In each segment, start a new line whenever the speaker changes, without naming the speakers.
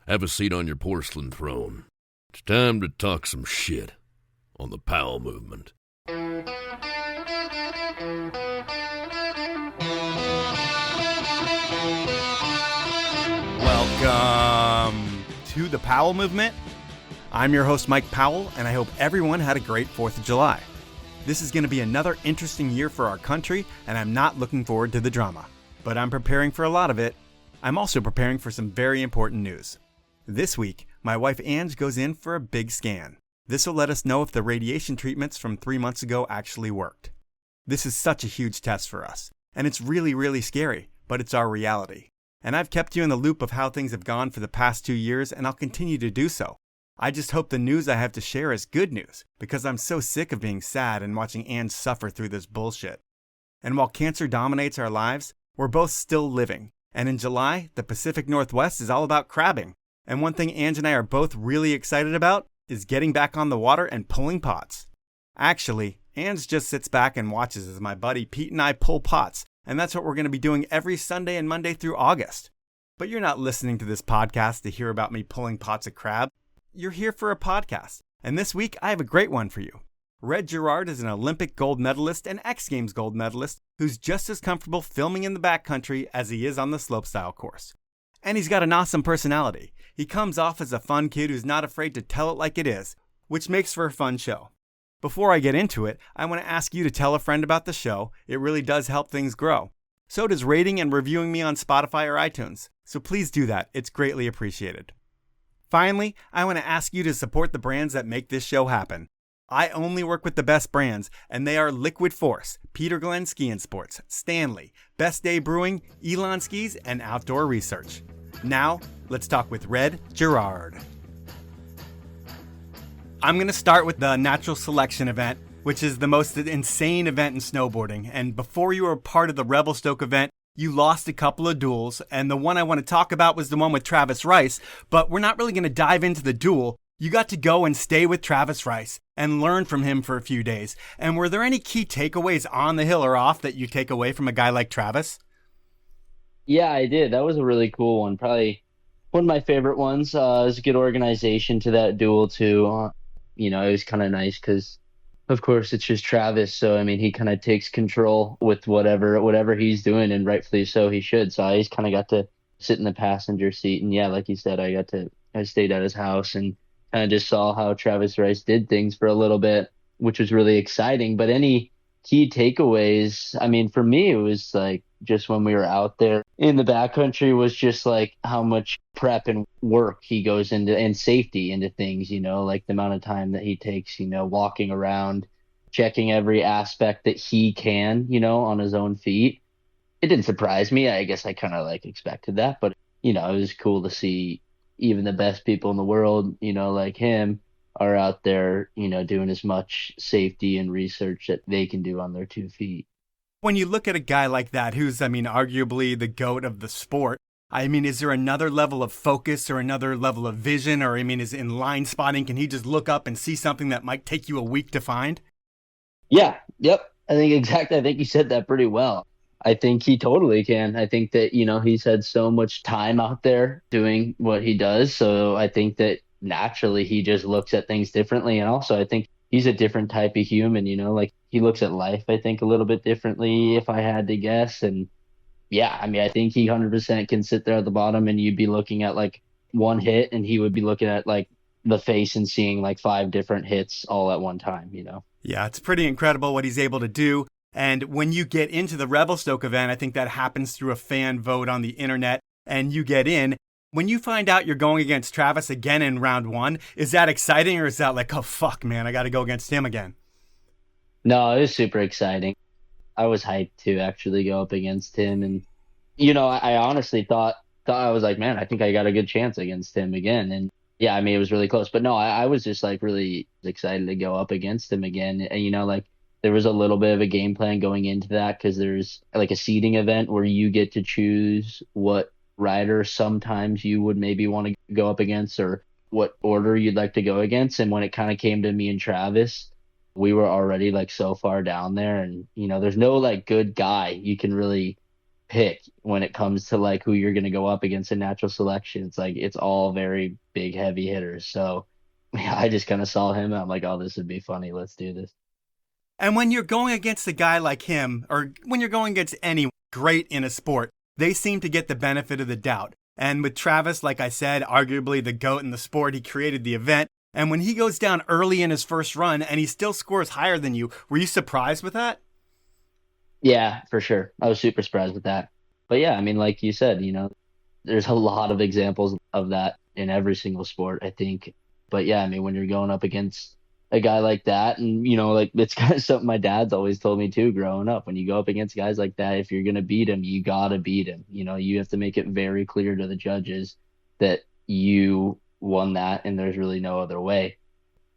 Have a seat on your porcelain throne. It's time to talk some shit on the Powell movement.
Welcome to the Powell movement. I'm your host, Mike Powell, and I hope everyone had a great 4th of July. This is going to be another interesting year for our country, and I'm not looking forward to the drama. But I'm preparing for a lot of it. I'm also preparing for some very important news. This week, my wife Ange goes in for a big scan. This will let us know if the radiation treatments from 3 months ago actually worked. This is such a huge test for us, and it's really, really scary, but it's our reality. And I've kept you in the loop of how things have gone for the past 2 years, and I'll continue to do so. I just hope the news I have to share is good news, because I'm so sick of being sad and watching Ange suffer through this bullshit. And while cancer dominates our lives, we're both still living. And in July, the Pacific Northwest is all about crabbing. And one thing Ange and I are both really excited about is getting back on the water and pulling pots. Actually, Ange just sits back and watches as my buddy Pete and I pull pots, and that's what we're going to be doing every Sunday and Monday through August. But you're not listening to this podcast to hear about me pulling pots of crab. You're here for a podcast, and this week I have a great one for you. Gerard is an Olympic gold medalist and X Games gold medalist who's just as comfortable filming in the backcountry as he is on the slopestyle course. And he's got an awesome personality. He comes off as a fun kid who's not afraid to tell it like it is, which makes for a fun show. Before I get into it, I want to ask you to tell a friend about the show. It really does help things grow. So does rating and reviewing me on Spotify or iTunes. So please do that. It's greatly appreciated. Finally, I want to ask you to support the brands that make this show happen. I only work with the best brands, and they are Liquid Force, Peter Glenn Ski and Sports, Stanley, Best Day Brewing, Elan Skis, and Outdoor Research. Now, let's talk with Gerard. I'm going to start with the Natural Selection event, which is the most insane event in snowboarding. And before you were part of the Revelstoke event, you lost a couple of duels. And the one I want to talk about was the one with Travis Rice. But we're not really going to dive into the duel. You got to go and stay with Travis Rice and learn from him for a few days. And were there any key takeaways on the hill or off that you take away from a guy like Travis?
Yeah, I did. That was a really cool one. Probably one of my favorite ones. It was a good organization to that duel, too. It was kind of nice because, of course, it's just Travis. So, I mean, he kind of takes control with whatever he's doing, and rightfully so he should. So I just kind of got to sit in the passenger seat. And, yeah, like you said, I stayed at his house and kind of just saw how Travis Rice did things for a little bit, which was really exciting. But any key takeaways, I mean, for me, it was like just when we were out there in the backcountry was just like how much prep and work he goes into and safety into things, like the amount of time that he takes, walking around, checking every aspect that he can, on his own feet. It didn't surprise me. I guess I kind of expected that, but it was cool to see even the best people in the world, like him, are out there, doing as much safety and research that they can do on their 2 feet.
When you look at a guy like that, who's, arguably the GOAT of the sport, is there another level of focus or another level of vision? Or, is in line spotting, can he just look up and see something that might take you a week to find?
Yeah. Yep. I think you said that pretty well. I think he totally can. I think that, he's had so much time out there doing what he does. So I think that naturally he just looks at things differently. And also I think he's a different type of human, he looks at life, I think, a little bit differently if I had to guess. And yeah, I think he 100% can sit there at the bottom and you'd be looking at one hit and he would be looking at the face and seeing 5 different hits all at one time,
Yeah, it's pretty incredible what he's able to do. And when you get into the Revelstoke event, I think that happens through a fan vote on the internet and you get in. When you find out you're going against Travis again in round 1, is that exciting or is that oh, fuck, man, I got to go against him again?
No, it was super exciting. I was hyped to actually go up against him. And, I honestly thought I was like, man, I think I got a good chance against him again. And yeah, it was really close. But no, I was just really excited to go up against him again. And, there was a little bit of a game plan going into that because there's a seeding event where you get to choose what rider sometimes you would maybe want to go up against or what order you'd like to go against. And when it kind of came to me and Travis, we were already so far down there, and there's no good guy you can really pick when it comes to like who you're going to go up against in natural selection. It's like it's all very big, heavy hitters. So yeah, I just kind of saw him. And I'm like, oh, this would be funny. Let's do this.
And when you're going against a guy like him, or when you're going against any great in a sport, they seem to get the benefit of the doubt. And with Travis, like I said, arguably the GOAT in the sport, he created the event. And when he goes down early in his first run and he still scores higher than you, were you surprised with that?
Yeah, for sure. I was super surprised with that. But yeah, I mean, like you said, there's a lot of examples of that in every single sport, I think. But yeah, I mean, when you're going up against a guy like that, and like it's kind of something my dad's always told me too, growing up. When you go up against guys like that, if you're gonna beat him, you gotta beat him. You have to make it very clear to the judges that you won that, and there's really no other way.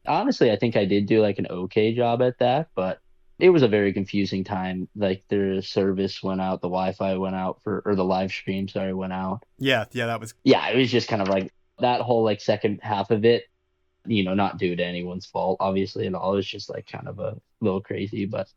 Honestly, I think I did do like an okay job at that, but it was a very confusing time. Like the service went out, the Wi-Fi went out or the live stream, sorry, went out.
Yeah, that was.
Yeah, it was just kind of like that whole like second half of it, not due to anyone's fault, obviously, and all. It was just like kind of a little crazy, but.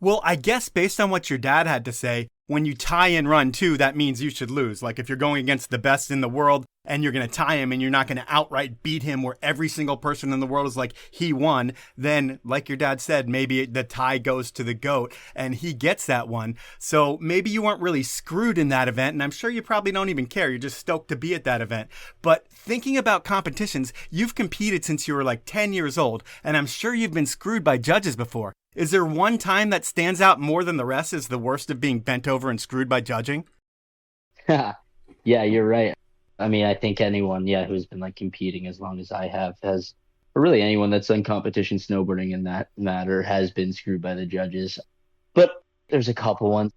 Well, I guess based on what your dad had to say, when you tie and run too, that means you should lose. Like if you're going against the best in the world and you're going to tie him and you're not going to outright beat him where every single person in the world is like, he won, then like your dad said, maybe the tie goes to the GOAT and he gets that one. So maybe you weren't really screwed in that event. And I'm sure you probably don't even care. You're just stoked to be at that event. But thinking about competitions, you've competed since you were like 10 years old. And I'm sure you've been screwed by judges before. Is there one time that stands out more than the rest as the worst of being bent over and screwed by judging?
Yeah, you're right. I mean, I think anyone, who's been like competing as long as I have has, or really anyone that's done competition snowboarding in that matter has been screwed by the judges. But there's a couple ones.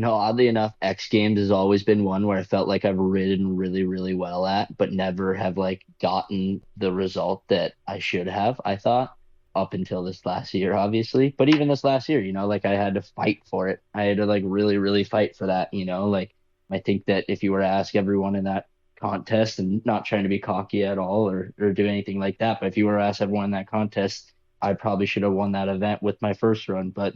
Oddly enough, X Games has always been one where I felt like I've ridden really, really well at, but never have like gotten the result that I should have, I thought. Up until this last year, obviously. But even this last year, like I had to fight for it. I had to like really, really fight for that, like I think that if you were to ask everyone in that contest, and not trying to be cocky at all or do anything like that, but if you were to ask everyone in that contest, I probably should have won that event with my first run. But,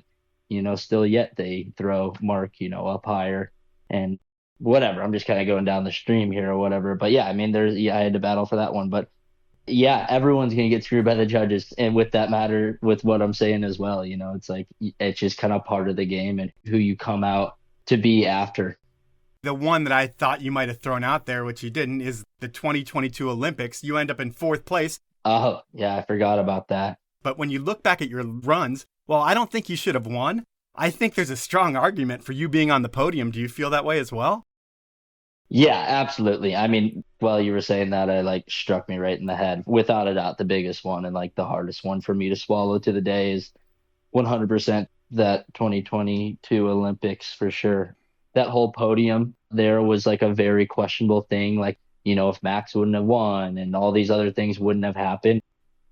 still yet they throw Mark, up higher and whatever. I'm just kind of going down the stream here or whatever. But yeah, I mean, I had to battle for that one. But yeah, everyone's going to get screwed by the judges. And with that matter, with what I'm saying as well, it's like, it's just kind of part of the game and who you come out to be after.
The one that I thought you might have thrown out there, which you didn't, is the 2022 Olympics. You end up in 4th place.
Oh, yeah, I forgot about that.
But when you look back at your runs, well, I don't think you should have won. I think there's a strong argument for you being on the podium. Do you feel that way as well?
Yeah, absolutely. I mean, while you were saying that, it like struck me right in the head. Without a doubt, the biggest one and like the hardest one for me to swallow to the day is 100% that 2022 Olympics for sure. That whole podium there was like a very questionable thing. Like, if Max wouldn't have won and all these other things wouldn't have happened.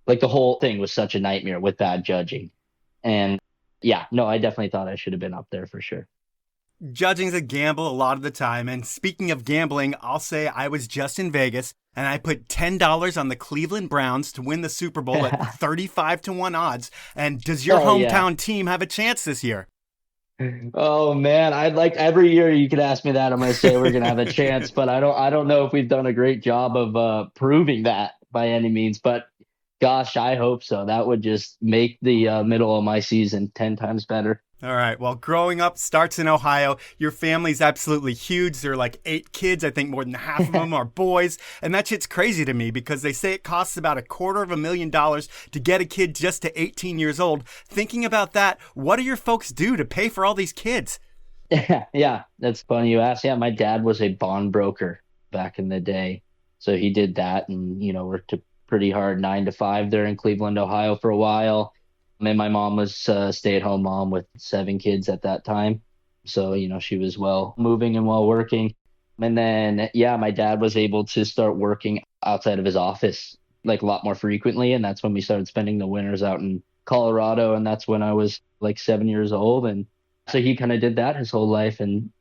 Like the whole thing was such a nightmare with bad judging. And yeah, no, I definitely thought I should have been up there for sure.
Judging's a gamble a lot of the time. And speaking of gambling, I'll say I was just in Vegas and I put $10 on the Cleveland Browns to win the Super Bowl at 35-1 odds. And does your hometown team have a chance this year?
Oh man, I'd like every year you could ask me that. I'm going to say we're going to have a chance, but I don't know if we've done a great job of proving that by any means. But gosh, I hope so. That would just make the middle of my season 10 times better.
All right. Well, growing up starts in Ohio. Your family's absolutely huge. There are like 8 kids. I think more than half of them are boys. And that shit's crazy to me because they say it costs about $250,000 to get a kid just to 18 years old. Thinking about that, what do your folks do to pay for all these kids?
Yeah, that's funny you ask. Yeah, my dad was a bond broker back in the day. So he did that and, worked a pretty hard 9 to 5 there in Cleveland, Ohio for a while. And my mom was a stay-at-home mom with 7 kids at that time. So, she was well moving and well working. And then, my dad was able to start working outside of his office like a lot more frequently. And that's when we started spending the winters out in Colorado. And that's when I was like 7 years old. And so he kind of did that his whole life. And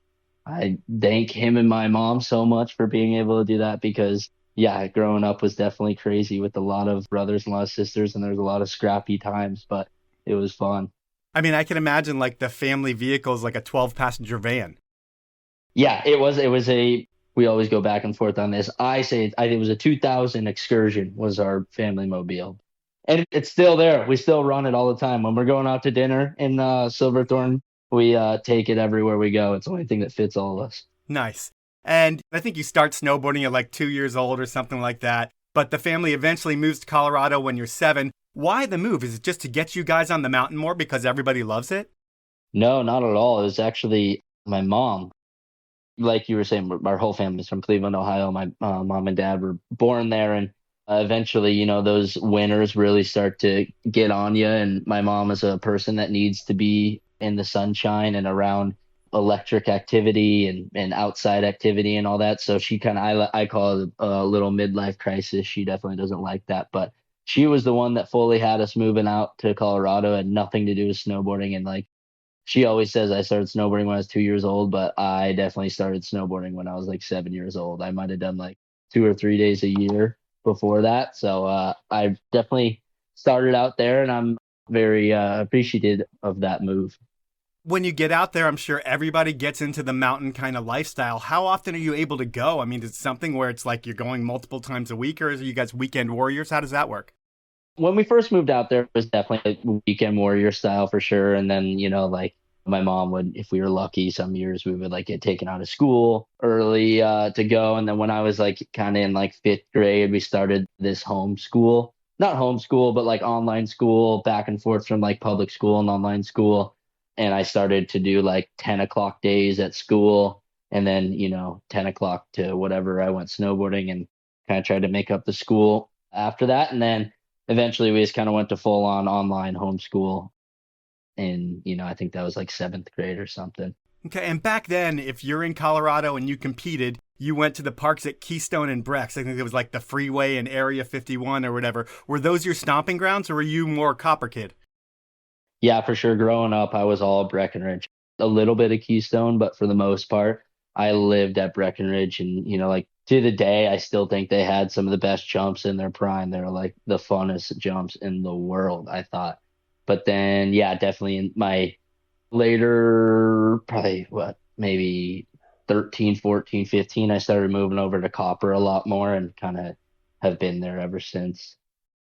I thank him and my mom so much for being able to do that because growing up was definitely crazy with a lot of brothers and a lot of sisters, and there was a lot of scrappy times, but it was fun.
I mean, I can imagine like the family vehicle is like a 12-passenger van.
Yeah, we always go back and forth on this. I say it was a 2000 Excursion was our family mobile. And it's still there. We still run it all the time. When we're going out to dinner in Silverthorne, we take it everywhere we go. It's the only thing that fits all of us.
Nice. And I think you start snowboarding at like 2 years old or something like that. But the family eventually moves to Colorado when you're 7. Why the move? Is it just to get you guys on the mountain more because everybody loves it?
No, not at all. It was actually my mom. Like you were saying, our whole family's from Cleveland, Ohio. My mom and dad were born there, and eventually, those winters really start to get on you. And my mom is a person that needs to be in the sunshine and around electric activity and outside activity and all that. So she I call it a little midlife crisis. She definitely doesn't like that, but she was the one that fully had us moving out to Colorado. Had nothing to do with snowboarding, and like she always says I started snowboarding when I was 2 years old, but I definitely started snowboarding when I was like 7 years old. I might have done like 2 or 3 days a year before that. So I definitely started out there, and I'm very appreciative of that move.
When you get out there, I'm sure everybody gets into the mountain kind of lifestyle. How often are you able to go? I mean, is it something where it's like you're going multiple times a week, or are you guys weekend warriors? How does that work?
When we first moved out there, it was definitely a weekend warrior style for sure. And then, like my mom would, if we were lucky, some years we would like get taken out of school early to go. And then when I was like kind of in like fifth grade, we started this homeschool, not homeschool, but like online school back and forth from like public school and online school. And I started to do like 10 o'clock days at school. And then, 10 o'clock to whatever I went snowboarding and kind of tried to make up the school after that. And then eventually we just kind of went to full on online homeschool. And, I think that was like seventh grade or something.
Okay, and back then, if you're in Colorado and you competed, you went to the parks at Keystone and Brex. I think it was like the Freeway and Area 51 or whatever. Were those your stomping grounds, or were you more Copper Kid?
Yeah, for sure. Growing up, I was all Breckenridge, a little bit of Keystone, but for the most part, I lived at Breckenridge. And, like to the day, I still think they had some of the best jumps in their prime. They're like the funnest jumps in the world, I thought. But then, yeah, definitely in my later, probably maybe 13, 14, 15, I started moving over to Copper a lot more and kind of have been there ever since.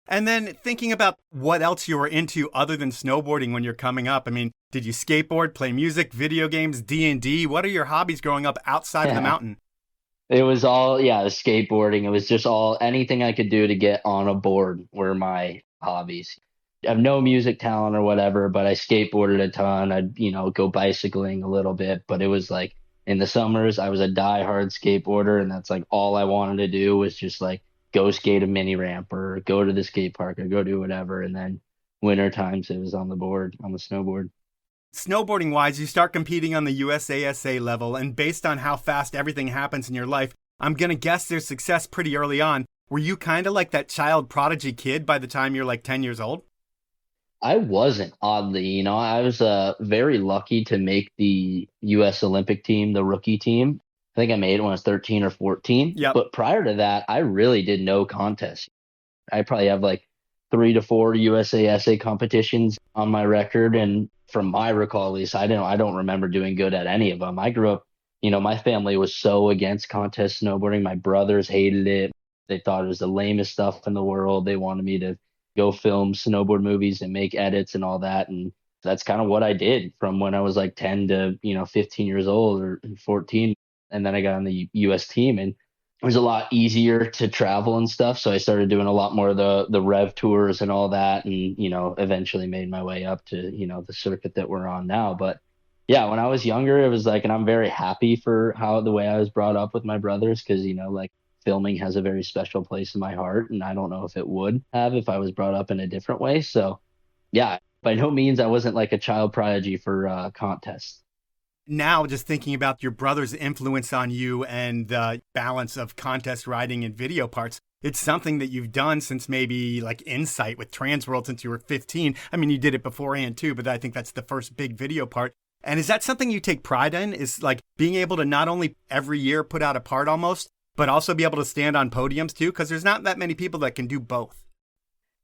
And then thinking about what else you were into other than snowboarding when you're coming up. I mean, did you skateboard, play music, video games, D&D? What are your hobbies growing up outside of the mountain?
It was all, yeah, the skateboarding. It was just all anything I could do to get on a board were my hobbies. I have no music talent or whatever, but I skateboarded a ton. I'd, go bicycling a little bit, but it was like in the summers, I was a diehard skateboarder, and that's like all I wanted to do was just like go skate a mini ramp or go to the skate park or go do whatever. And then winter times, it was on the board, on the snowboard.
Snowboarding wise, you start competing on the USASA level, and based on how fast everything happens in your life, I'm going to guess there's success pretty early on. Were you kind of like that child prodigy kid by the time you're like 10 years old?
I wasn't, oddly. I was very lucky to make the U.S. Olympic team, the rookie team. I think I made it when I was 13 or 14.
Yep.
But prior to that, I really did no contest. I probably have like 3 to 4 USASA competitions on my record. And from my recall, at least, I don't remember doing good at any of them. I grew up, my family was so against contest snowboarding. My brothers hated it. They thought it was the lamest stuff in the world. They wanted me to go film snowboard movies and make edits and all that. And that's kind of what I did from when I was like 10 to, 15 years old or 14. And then I got on the US team, and it was a lot easier to travel and stuff. So I started doing a lot more of the rev tours and all that. And, eventually made my way up to, the circuit that we're on now. But yeah, when I was younger, it was like, and I'm very happy for the way I was brought up with my brothers. Cause like filming has a very special place in my heart. And I don't know if it would have if I was brought up in a different way. So yeah, by no means, I wasn't like a child prodigy for contests.
Now, just thinking about your brother's influence on you and the balance of contest riding and video parts, it's something that you've done since maybe like Insight with Transworld since you were 15. I mean, you did it beforehand too, but I think that's the first big video part. And is that something you take pride in? Is like being able to not only every year put out a part almost, but also be able to stand on podiums too? Because there's not that many people that can do both.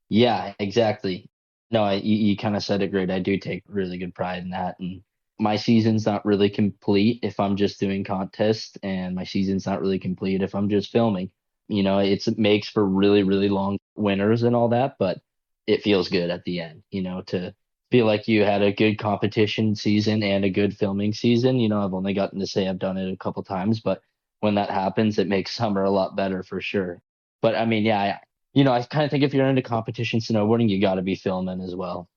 Yeah, exactly. No, you kind of said it great. I do take really good pride in that. And my season's not really complete if I'm just doing contests, and my season's not really complete if I'm just filming. It makes for really, really long winters and all that, but it feels good at the end, to feel like you had a good competition season and a good filming season. I've only gotten to say I've done it a couple times, but when that happens, it makes summer a lot better for sure. But I mean, yeah, I kind of think if you're into competition snowboarding, you got to be filming as well.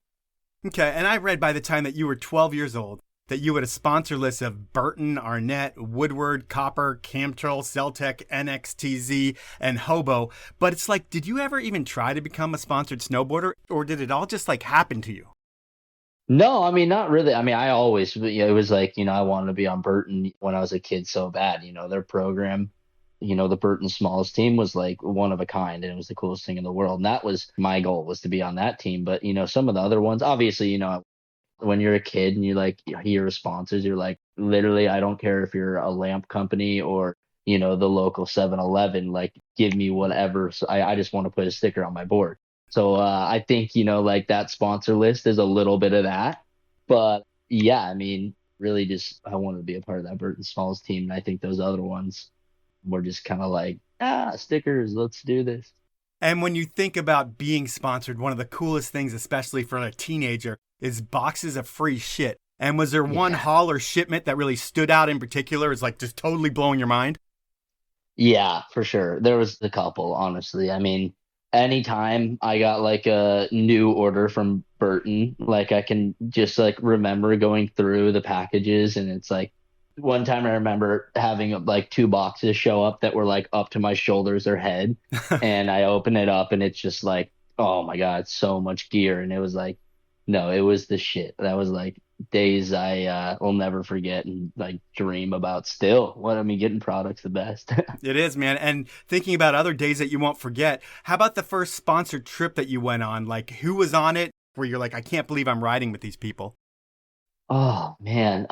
Okay, and I read by the time that you were 12 years old that you had a sponsor list of Burton, Arnett, Woodward, Copper, Camtrol, Celtec, NXTZ, and Hobo. But it's like, did you ever even try to become a sponsored snowboarder, or did it all just like happen to you?
No, I mean, not really. I mean, I always, it was like, I wanted to be on Burton when I was a kid so bad. Their program, the Burton Smalls team was like one of a kind, and it was the coolest thing in the world. And that was my goal, was to be on that team. But, some of the other ones, obviously, when you're a kid and you hear sponsors, you're like, literally, I don't care if you're a lamp company or, the local 7-Eleven, like, give me whatever. So I just want to put a sticker on my board. So I think, like that sponsor list is a little bit of that. But yeah, I mean, really just I wanted to be a part of that Burton Smalls team. And I think those other ones were just kind of like, stickers, let's do this.
And when you think about being sponsored, one of the coolest things, especially for a teenager, is boxes of free shit. And was there one haul or shipment that really stood out in particular as like just totally blowing your mind?
Yeah, for sure. There was a couple, honestly. I mean, anytime I got like a new order from Burton, like I can just like remember going through the packages, and it's like one time I remember having like 2 boxes show up that were like up to my shoulders or head, and I open it up and it's just like, oh my God, so much gear. And it was like, no, it was the shit. That was like days I will never forget and like dream about still. Getting products the best.
It is, man. And thinking about other days that you won't forget, how about the first sponsored trip that you went on? Like, who was on it where you're like, I can't believe I'm riding with these people?
Oh man.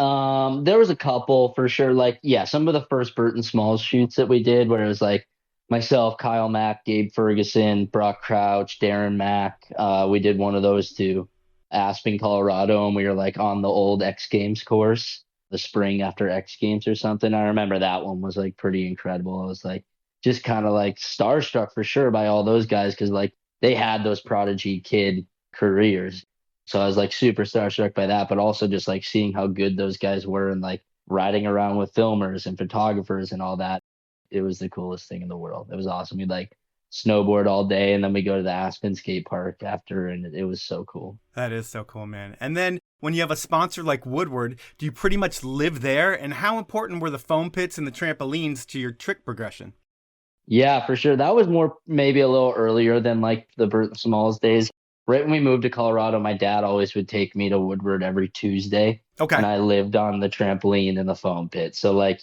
There was a couple for sure. Like, yeah, some of the first Burton Smalls shoots that we did where it was like myself, Kyle Mack, Gabe Ferguson, Brock Crouch, Darren Mack. We did one of those to Aspen, Colorado, and we were like on the old X Games course, the spring after X Games or something. I remember that one was like pretty incredible. I was like just kind of like starstruck for sure by all those guys, because like they had those prodigy kid careers. So I was like super starstruck by that, but also just like seeing how good those guys were and like riding around with filmers and photographers and all that. It was the coolest thing in the world. It was awesome. We'd like snowboard all day, and then we go to the Aspen skate park after, and it was so cool.
That is so cool, man. And then when you have a sponsor like Woodward, do you pretty much live there? And how important were the foam pits and the trampolines to your trick progression?
Yeah, for sure. That was more maybe a little earlier than like the Burton Smalls days. Right when we moved to Colorado, my dad always would take me to Woodward every Tuesday.
Okay.
And I lived on the trampoline and the foam pit. So like,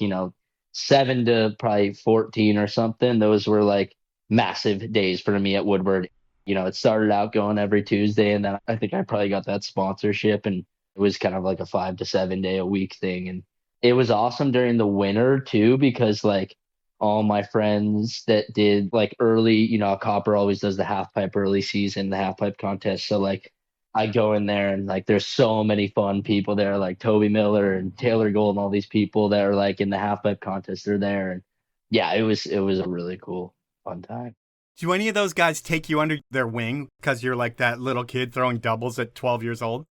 7 to probably 14 or something, those were like massive days for me at Woodward. It started out going every Tuesday, and then I think I probably got that sponsorship, and it was kind of like a 5 to 7 day a week thing. And it was awesome during the winter too, because like all my friends that did like early, Copper always does the half pipe early season, the half pipe contest. So like I go in there and like there's so many fun people there, like Toby Miller and Taylor Gold and all these people that are like in the half pipe contest. They're there, and yeah, it was a really cool, fun time.
Do any of those guys take you under their wing because you're like that little kid throwing doubles at 12 years old?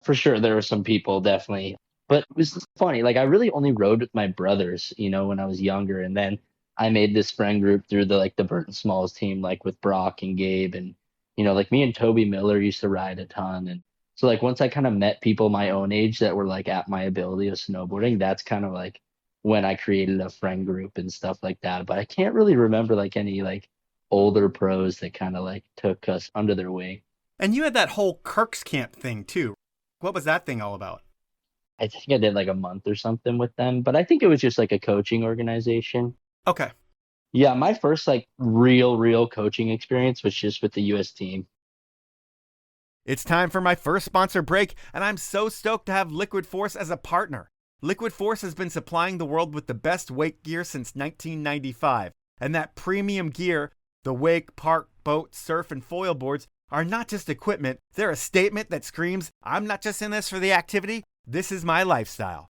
For sure, there were some people definitely, but it was funny. Like I really only rode with my brothers, when I was younger, and then I made this friend group through the Burton Smalls team, like with Brock and Gabe, and like me and Toby Miller used to ride a ton. And so like once I kind of met people my own age that were like at my ability of snowboarding, that's kind of like when I created a friend group and stuff like that. But I can't really remember like any like older pros that kind of like took us under their wing.
And you had that whole Kirk's Camp thing too. What was that thing all about?
I think I did like a month or something with them, but I think it was just like a coaching organization.
Okay.
Yeah, my first like real coaching experience was just with the US team.
It's time for my first sponsor break, and I'm so stoked to have Liquid Force as a partner. Liquid Force has been supplying the world with the best wake gear since 1995, and that premium gear, the wake, park, boat, surf, and foil boards, are not just equipment, they're a statement that screams, I'm not just in this for the activity, This is my lifestyle.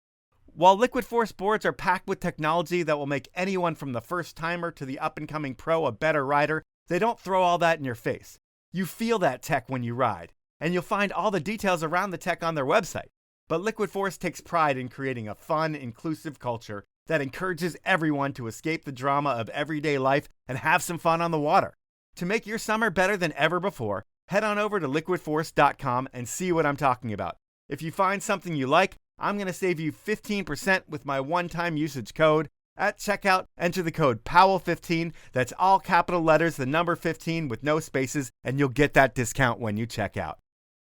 While Liquid Force boards are packed with technology that will make anyone from the first timer to the up-and-coming pro a better rider, they don't throw all that in your face. You feel that tech when you ride, and you'll find all the details around the tech on their website. But Liquid Force takes pride in creating a fun, inclusive culture that encourages everyone to escape the drama of everyday life and have some fun on the water. To make your summer better than ever before, head on over to liquidforce.com and see what I'm talking about. If you find something you like, I'm going to save you 15% with my one-time usage code. At checkout, enter the code POWEL15. That's all capital letters, the number 15 with no spaces, and you'll get that discount when you check out.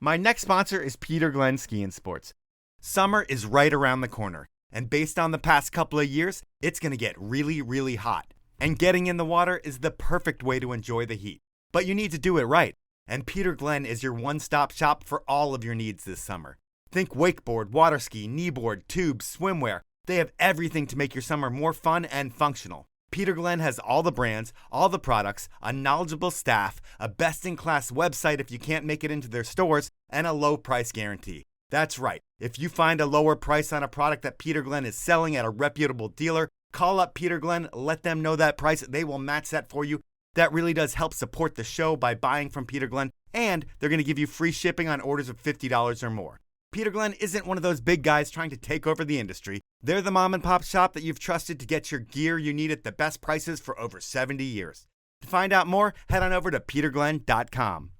My next sponsor is Peter Glenn Ski and Sports. Summer is right around the corner, and based on the past couple of years, it's going to get really, really hot. And getting in the water is the perfect way to enjoy the heat. But you need to do it right, and Peter Glenn is your one-stop shop for all of your needs this summer. Think wakeboard, water ski, kneeboard, tubes, swimwear. They have everything to make your summer more fun and functional. Peter Glenn has all the brands, all the products, a knowledgeable staff, a best-in-class website if you can't make it into their stores, and a low price guarantee. That's right. If you find a lower price on a product that Peter Glenn is selling at a reputable dealer, call up Peter Glenn, let them know that price. They will match that for you. That really does help support the show by buying from Peter Glenn, and they're going to give you free shipping on orders of $50 or more. Peter Glenn isn't one of those big guys trying to take over the industry. They're the mom and pop shop that you've trusted to get your gear you need at the best prices for over 70 years. To find out more, head on over to peterglenn.com.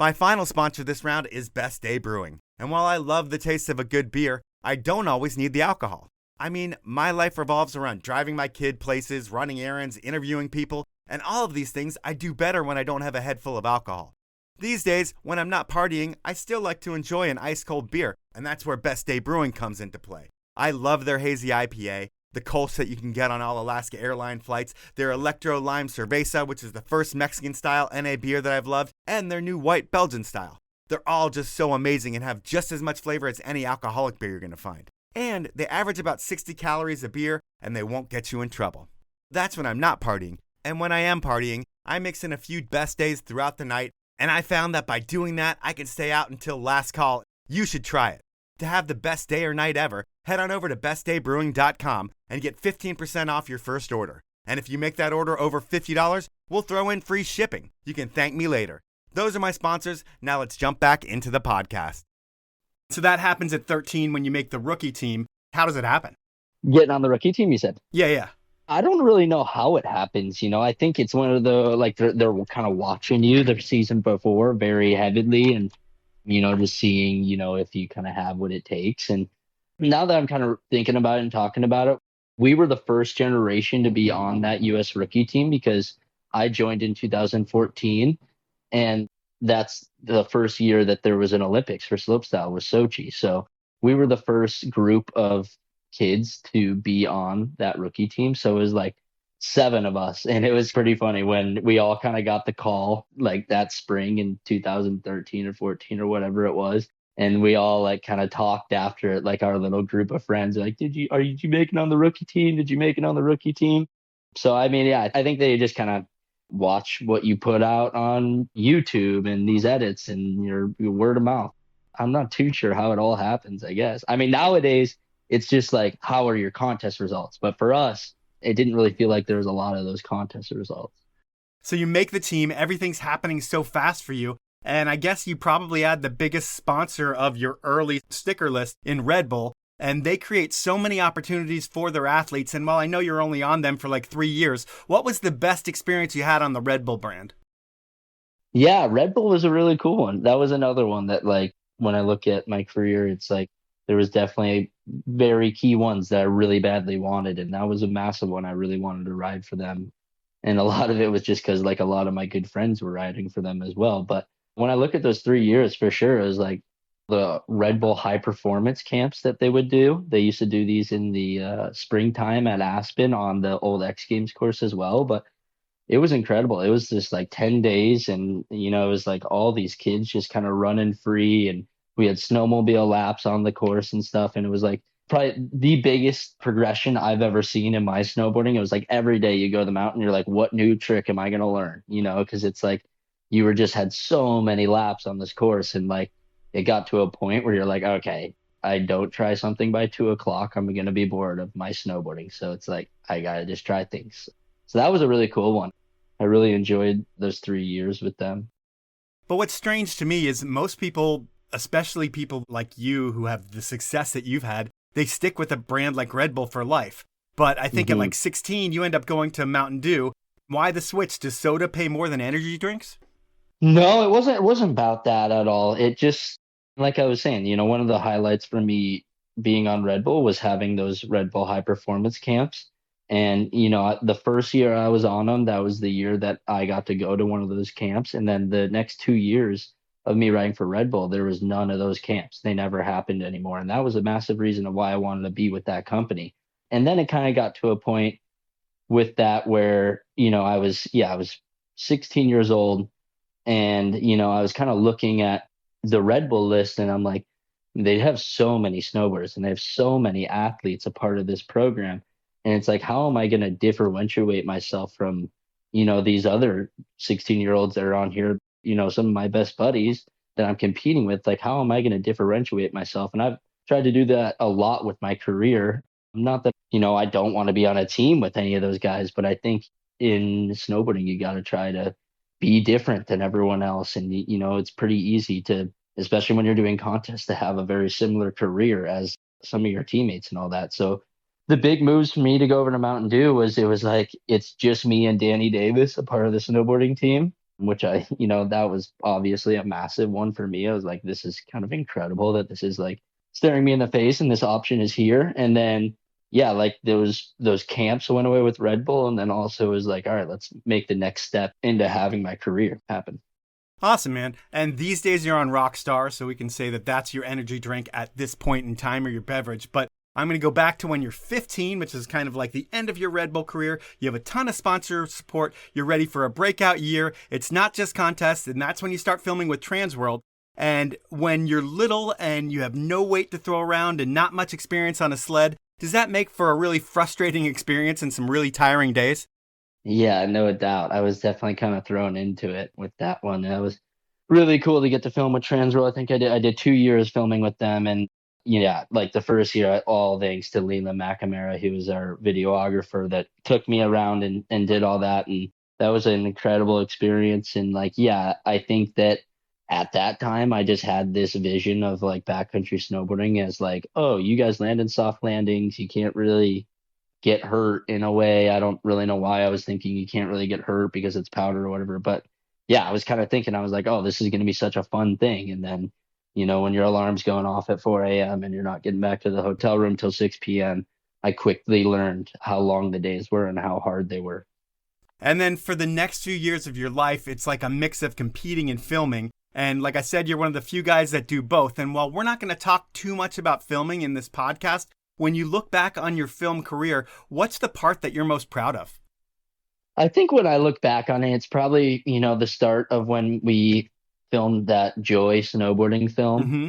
My final sponsor this round is Best Day Brewing. And while I love the taste of a good beer, I don't always need the alcohol. I mean, my life revolves around driving my kid places, running errands, interviewing people, and all of these things I do better when I don't have a head full of alcohol. These days, when I'm not partying, I still like to enjoy an ice-cold beer, and that's where Best Day Brewing comes into play. I love their hazy IPA, the Kolsch that you can get on all Alaska airline flights, their Electro Lime Cerveza, which is the first Mexican-style NA beer that I've loved, and their new White Belgian style. They're all just so amazing and have just as much flavor as any alcoholic beer you're going to find. And they average about 60 calories a beer, and they won't get you in trouble. That's when I'm not partying. And when I am partying, I mix in a few Best Days throughout the night, and I found that by doing that, I can stay out until last call. You should try it. To have the best day or night ever, head on over to bestdaybrewing.com and get 15% off your first order. And if you make that order over $50, we'll throw in free shipping. You can thank me later. Those are my sponsors. Now let's jump back into the podcast. So that happens at 13 when you make the rookie team. How does it happen?
Getting on the rookie team, you said?
Yeah.
I don't really know how it happens. I think it's one of the, like, they're kind of watching you the season before very heavily and, just seeing, if you kind of have what it takes. And now that I'm kind of thinking about it and talking about it, we were the first generation to be on that U.S. rookie team because I joined in 2014. And that's the first year that there was an Olympics for slopestyle was Sochi. So we were the first group of kids to be on that rookie team. So it was like 7 of us. And it was pretty funny when we all kind of got the call like that spring in 2013 or 14 or whatever it was. And we all like kind of talked after it, like our little group of friends, like, are you making on the rookie team? Did you make it on the rookie team? So, I mean, yeah, I think they just kind of watch what you put out on YouTube and these edits and your word of mouth. I'm not too sure how it all happens, I guess. I mean, nowadays, it's just like, how are your contest results? But for us, it didn't really feel like there was a lot of those contest results.
So you make the team, everything's happening so fast for you. And I guess you probably had the biggest sponsor of your early sticker list in Red Bull. And they create so many opportunities for their athletes. And while I know you're only on them for like 3 years, what was the best experience you had on the Red Bull brand?
Yeah, Red Bull was a really cool one. That was another one that, like, when I look at my career, it's like there was definitely very key ones that I really badly wanted. And that was a massive one. I really wanted to ride for them. And a lot of it was just because, like, a lot of my good friends were riding for them as well. But when I look at those 3 years, for sure, it was like, the Red Bull high performance camps that they would do. They used to do these in the springtime at Aspen on the old X Games course as well. But it was incredible. It was just like 10 days. And, it was like all these kids just kind of running free. And we had snowmobile laps on the course and stuff. And it was like probably the biggest progression I've ever seen in my snowboarding. It was like every day you go to the mountain, you're like, what new trick am I going to learn? Because it's like you were just had so many laps on this course. And like, it got to a point where you're like, okay, I don't try something by 2 o'clock, I'm going to be bored of my snowboarding. So it's like, I got to just try things. So that was a really cool one. I really enjoyed those 3 years with them.
But what's strange to me is most people, especially people like you who have the success that you've had, they stick with a brand like Red Bull for life. But I think at like 16, you end up going to Mountain Dew. Why the switch? Does soda pay more than energy drinks?
No, it wasn't about that at all. It just, like I was saying, one of the highlights for me being on Red Bull was having those Red Bull high performance camps. And, the first year I was on them, that was the year that I got to go to one of those camps. And then the next 2 years of me riding for Red Bull, there was none of those camps. They never happened anymore. And that was a massive reason of why I wanted to be with that company. And then it kind of got to a point with that where, I was 16 years old. And, I was kind of looking at the Red Bull list and I'm like, they have so many snowboarders and they have so many athletes a part of this program. And it's like, how am I going to differentiate myself from, these other 16-year-olds that are on here, some of my best buddies that I'm competing with? Like, how am I going to differentiate myself? And I've tried to do that a lot with my career. Not that, I don't want to be on a team with any of those guys, but I think in snowboarding, you got to try to be different than everyone else. And, it's pretty easy to, especially when you're doing contests, to have a very similar career as some of your teammates and all that. So the big moves for me to go over to Mountain Dew was, it was like, it's just me and Danny Davis, a part of the snowboarding team, which that was obviously a massive one for me. I was like, this is kind of incredible that this is like staring me in the face and this option is here. And then, yeah, like those camps went away with Red Bull. And then also was like, all right, let's make the next step into having my career happen.
Awesome, man. And these days you're on Rockstar, so we can say that that's your energy drink at this point in time, or your beverage. But I'm going to go back to when you're 15, which is kind of like the end of your Red Bull career. You have a ton of sponsor support. You're ready for a breakout year. It's not just contests, and that's when you start filming with Transworld. And when you're little and you have no weight to throw around and not much experience on a sled, does that make for a really frustrating experience and some really tiring days?
Yeah, no doubt. I was definitely kind of thrown into it with that one. It was really cool to get to film with Transworld. I think I did 2 years filming with them. And yeah, like the first year, all thanks to Leland McNamara, who was our videographer that took me around and did all that. And that was an incredible experience. And like, yeah, I think that at that time, I just had this vision of like backcountry snowboarding as like, oh, you guys land in soft landings. You can't really get hurt in a way. I don't really know why I was thinking you can't really get hurt because it's powder or whatever. But yeah, I was kind of thinking, I was like, oh, this is going to be such a fun thing. And then, when your alarm's going off at 4 a.m. and you're not getting back to the hotel room till 6 p.m., I quickly learned how long the days were and how hard they were.
And then for the next few years of your life, it's like a mix of competing and filming. And like I said, you're one of the few guys that do both. And while we're not going to talk too much about filming in this podcast, when you look back on your film career, what's the part that you're most proud of?
I think when I look back on it, it's probably, the start of when we filmed that Joy snowboarding film.
Mm-hmm.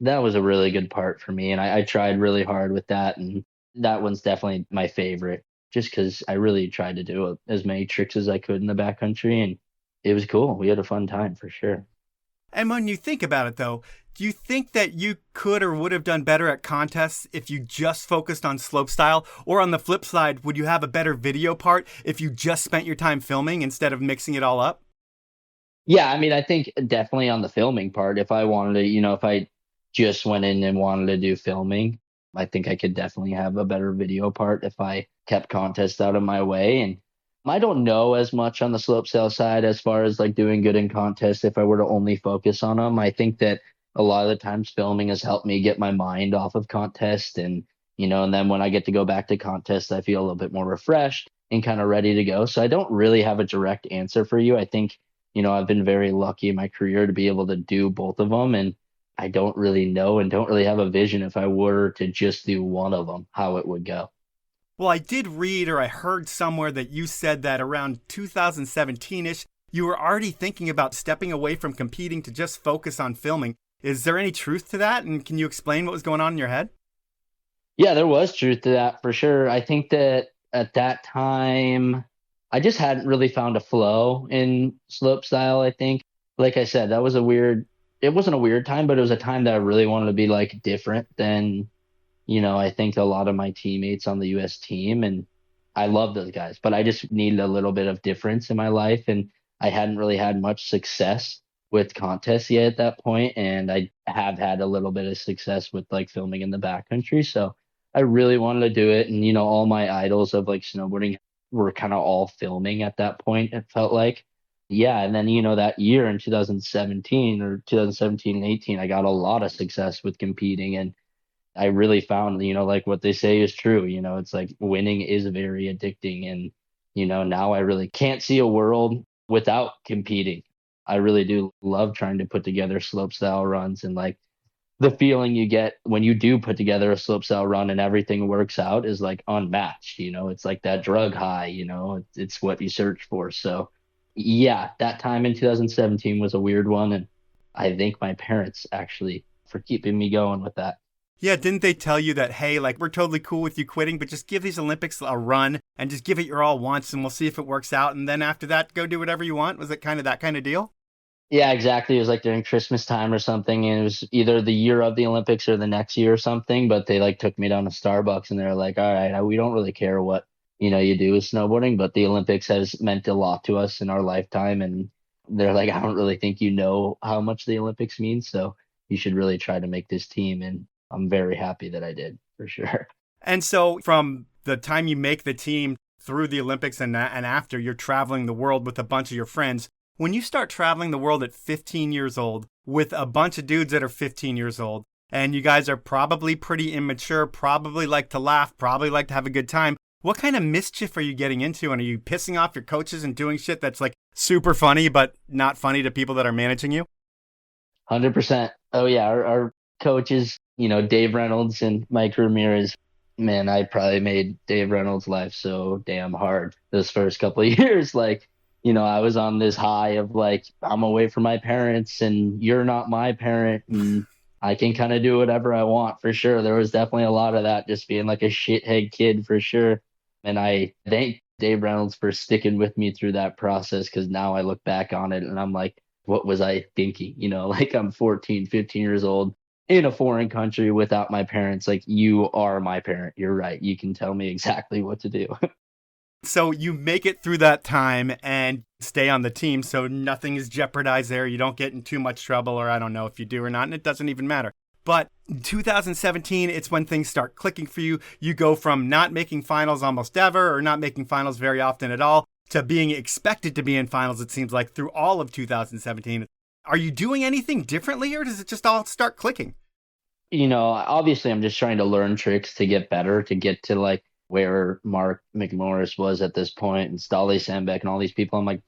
That was a really good part for me. And I tried really hard with that. And that one's definitely my favorite, just because I really tried to do as many tricks as I could in the backcountry. And it was cool. We had a fun time for sure.
And when you think about it, though, do you think that you could or would have done better at contests if you just focused on slopestyle? Or on the flip side, would you have a better video part if you just spent your time filming instead of mixing it all up?
Yeah, I mean, I think definitely on the filming part, if I wanted to, if I just went in and wanted to do filming, I think I could definitely have a better video part if I kept contests out of my way. And I don't know as much on the slopestyle side as far as like doing good in contests if I were to only focus on them. I think that a lot of the times filming has helped me get my mind off of contests and then when I get to go back to contests, I feel a little bit more refreshed and kind of ready to go. So I don't really have a direct answer for you. I think, I've been very lucky in my career to be able to do both of them. And I don't really know and don't really have a vision if I were to just do one of them, how it would go.
Well, I did read or I heard somewhere that you said that around 2017-ish, you were already thinking about stepping away from competing to just focus on filming. Is there any truth to that? And can you explain what was going on in your head?
Yeah, there was truth to that for sure. I think that at that time, I just hadn't really found a flow in slopestyle, I think. Like I said, that was a weird it wasn't a weird time, but it was a time that I really wanted to be like different than, I think a lot of my teammates on the US team. And I love those guys, but I just needed a little bit of difference in my life. And I hadn't really had much success with contests yet at that point. And I have had a little bit of success with like filming in the backcountry. So I really wanted to do it. And, all my idols of like snowboarding were kind of all filming at that point, it felt like. Yeah. And then, that year in 2017 or 2017 and 18, I got a lot of success with competing. And I really found, like what they say is true. It's like winning is very addicting. And, now I really can't see a world without competing. I really do love trying to put together slope style runs, and like the feeling you get when you do put together a slope style run and everything works out is like unmatched. It's like that drug high, it's what you search for. So yeah, that time in 2017 was a weird one. And I thank my parents actually for keeping me going with that.
Yeah, didn't they tell you that, hey, like, we're totally cool with you quitting, but just give these Olympics a run and just give it your all once and we'll see if it works out. And then after that, go do whatever you want? Was it kind of that kind of deal?
Yeah, exactly. It was like during Christmas time or something, and it was either the year of the Olympics or the next year or something. But they like took me down to Starbucks, and they're like, "All right, we don't really care what you do with snowboarding, but the Olympics has meant a lot to us in our lifetime." And they're like, "I don't really think you know how much the Olympics means, so you should really try to make this team." And I'm very happy that I did, for sure.
And so from the time you make the team through the Olympics and after, you're traveling the world with a bunch of your friends. When you start traveling the world at 15 years old with a bunch of dudes that are 15 years old, and you guys are probably pretty immature, probably like to laugh, probably like to have a good time, what kind of mischief are you getting into? And are you pissing off your coaches and doing shit that's like super funny, but not funny to people that are managing you?
100%. Oh yeah, our coaches, Dave Reynolds and Mike Ramirez. Man, I probably made Dave Reynolds' life so damn hard those first couple of years. Like, I was on this high of like, I'm away from my parents and you're not my parent and I can kind of do whatever I want, for sure. There was definitely a lot of that, just being like a shithead kid, for sure. And I thank Dave Reynolds for sticking with me through that process, because now I look back on it and I'm like, what was I thinking? Like I'm 14, 15 years old in a foreign country without my parents. Like, you are my parent. You're right. You can tell me exactly what to do.
So you make it through that time and stay on the team, so nothing is jeopardized there. You don't get in too much trouble, or I don't know if you do or not, and it doesn't even matter. But in 2017, it's when things start clicking for you. You go from not making finals almost ever, or not making finals very often at all, to being expected to be in finals, it seems like, through all of 2017. Are you doing anything differently, or does it just all start clicking?
Obviously I'm just trying to learn tricks to get better, to get to like where Mark McMorris was at this point, and Stolly Sandbeck and all these people. I'm like,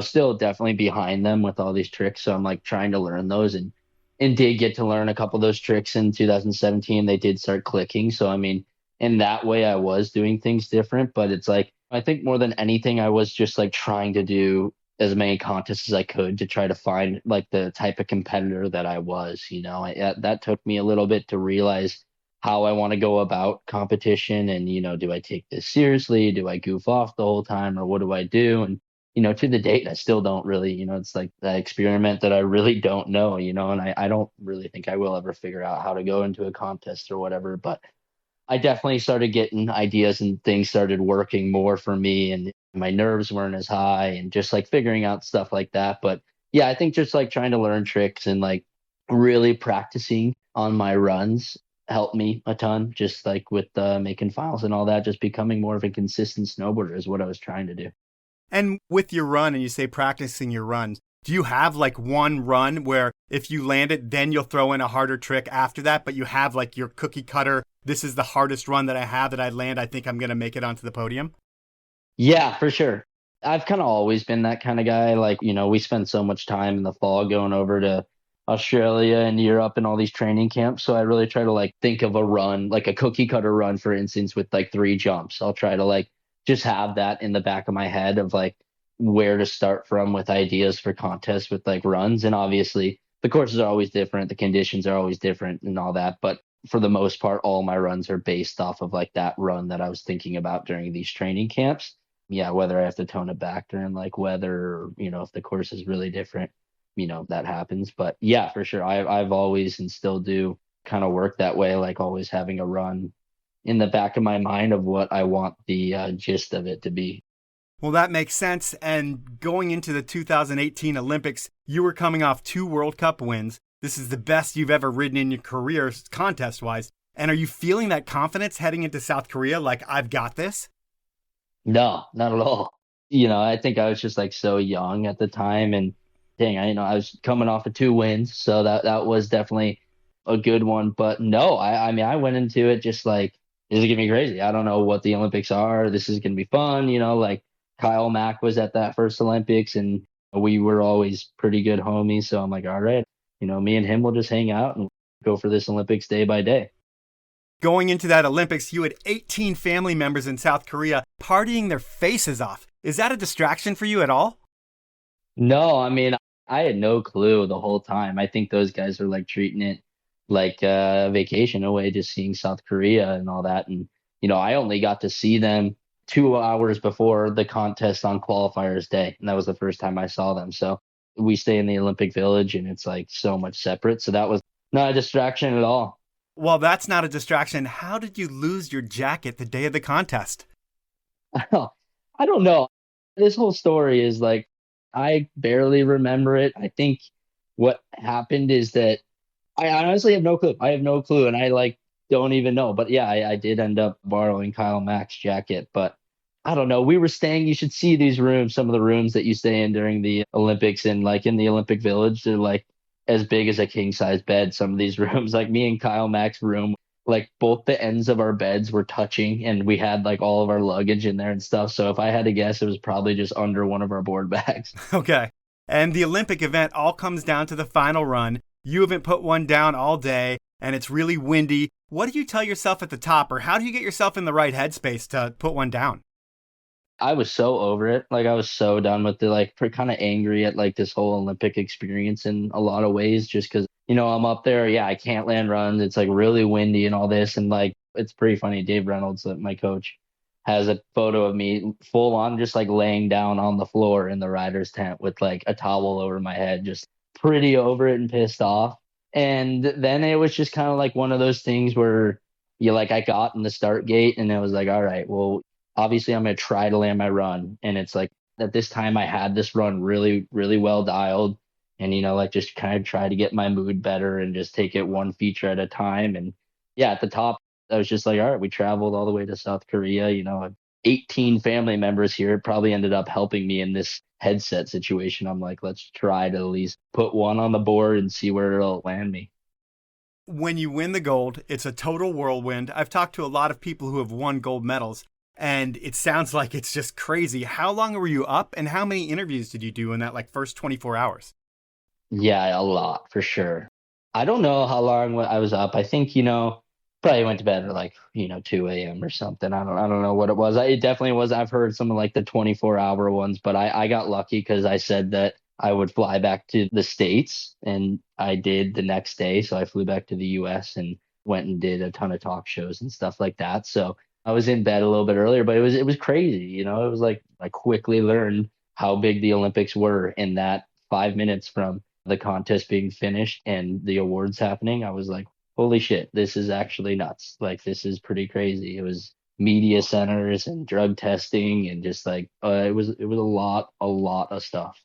still definitely behind them with all these tricks. So I'm like trying to learn those, and did get to learn a couple of those tricks in 2017. They did start clicking. So, I mean, in that way I was doing things different, but it's like, I think more than anything, I was just like trying to do as many contests as I could to try to find like the type of competitor that I was. That took me a little bit to realize how I want to go about competition, and do I take this seriously, do I goof off the whole time, or what do I do? And to the date I still don't really, it's like that experiment that I really don't know, and I don't really think I will ever figure out how to go into a contest or whatever. But I definitely started getting ideas and things started working more for me, and my nerves weren't as high, and just like figuring out stuff like that. But yeah, I think just like trying to learn tricks and like really practicing on my runs helped me a ton, just like with making finals and all that. Just becoming more of a consistent snowboarder is what I was trying to do.
And with your run, and you say practicing your runs, do you have like one run where if you land it, then you'll throw in a harder trick after that, but you have like your cookie cutter, this is the hardest run that I have that I land, I think I'm going to make it onto the podium?
Yeah, for sure. I've kind of always been that kind of guy. Like, we spend so much time in the fall going over to Australia and Europe and all these training camps. So I really try to like think of a run, like a cookie cutter run, for instance, with like 3 jumps. I'll try to like just have that in the back of my head of like where to start from with ideas for contests with like runs. And obviously the courses are always different. The conditions are always different and all that. But for the most part, all my runs are based off of like that run that I was thinking about during these training camps. Yeah, whether I have to tone it back during like weather, or, if the course is really different. that happens. But yeah, for sure. I've always and still do kind of work that way, like always having a run in the back of my mind of what I want the gist of it to be.
Well, that makes sense. And going into the 2018 Olympics, you were coming off 2 World Cup wins. This is the best you've ever ridden in your career, contest-wise. And are you feeling that confidence heading into South Korea? Like, I've got this?
No, not at all. I think I was just like so young at the time, and dang, I was coming off of 2 wins, so that was definitely a good one. But no, I mean, I went into it just like, this is gonna be crazy. I don't know what the Olympics are. This is gonna be fun. Like Kyle Mack was at that first Olympics, and we were always pretty good homies. So I'm like, all right, me and him will just hang out and go for this Olympics day by day.
Going into that Olympics, you had 18 family members in South Korea partying their faces off. Is that a distraction for you at all?
No, I mean, I had no clue the whole time. I think those guys were like treating it like a vacation away, just seeing South Korea and all that. And, I only got to see them 2 hours before the contest on qualifiers day. And that was the first time I saw them. So we stay in the Olympic Village and it's like so much separate. So that was not a distraction at all.
Well, that's not a distraction. How did you lose your jacket the day of the contest?
I don't know. This whole story is like, I barely remember it. I think what happened is that I honestly have no clue. I have no clue. And I like don't even know. But yeah, I did end up borrowing Kyle Mack's jacket. But I don't know. We were staying, you should see these rooms, some of the rooms that you stay in during the Olympics and like in the Olympic Village, they're like as big as a king size bed. Some of these rooms, like me and Kyle Mack's room, like both the ends of our beds were touching and we had like all of our luggage in there and stuff. So if I had to guess, it was probably just under one of our board bags.
Okay. And the Olympic event all comes down to the final run. You haven't put one down all day and it's really windy. What do you tell yourself at the top, or how do you get yourself in the right headspace to put one down?
I was so over it. Like I was so done with it, like kind of angry at like this whole Olympic experience in a lot of ways, just because, I'm up there. Yeah, I can't land runs. It's like really windy and all this. And like, it's pretty funny. Dave Reynolds, my coach, has a photo of me full on just like laying down on the floor in the rider's tent with like a towel over my head, just pretty over it and pissed off. And then it was just kind of like one of those things where I got in the start gate and it was like, all right, well, obviously I'm going to try to land my run. And it's like at this time I had this run really, really well dialed and, just kind of try to get my mood better and just take it one feature at a time. And yeah, at the top, I was just like, all right, we traveled all the way to South Korea, 18 family members here. It probably ended up helping me in this headset situation. I'm like, let's try to at least put one on the board and see where it'll land me.
When you win the gold, it's a total whirlwind. I've talked to a lot of people who have won gold medals, and it sounds like it's just crazy. How long were you up, and how many interviews did you do in that first 24 hours?
Yeah, a lot for sure. I don't know how long I was up. I think, probably went to bed at 2 a.m. or something. I don't know what it was. It definitely was. I've heard some of the 24-hour ones, but I got lucky because I said that I would fly back to the States, and I did the next day. So I flew back to the US and went and did a ton of talk shows and stuff like that. So I was in bed a little bit earlier, but it was crazy. It was like I quickly learned how big the Olympics were in that 5 minutes from the contest being finished and the awards happening. I was like, holy shit, this is actually nuts. Like, this is pretty crazy. It was media centers and drug testing and just it was a lot of stuff.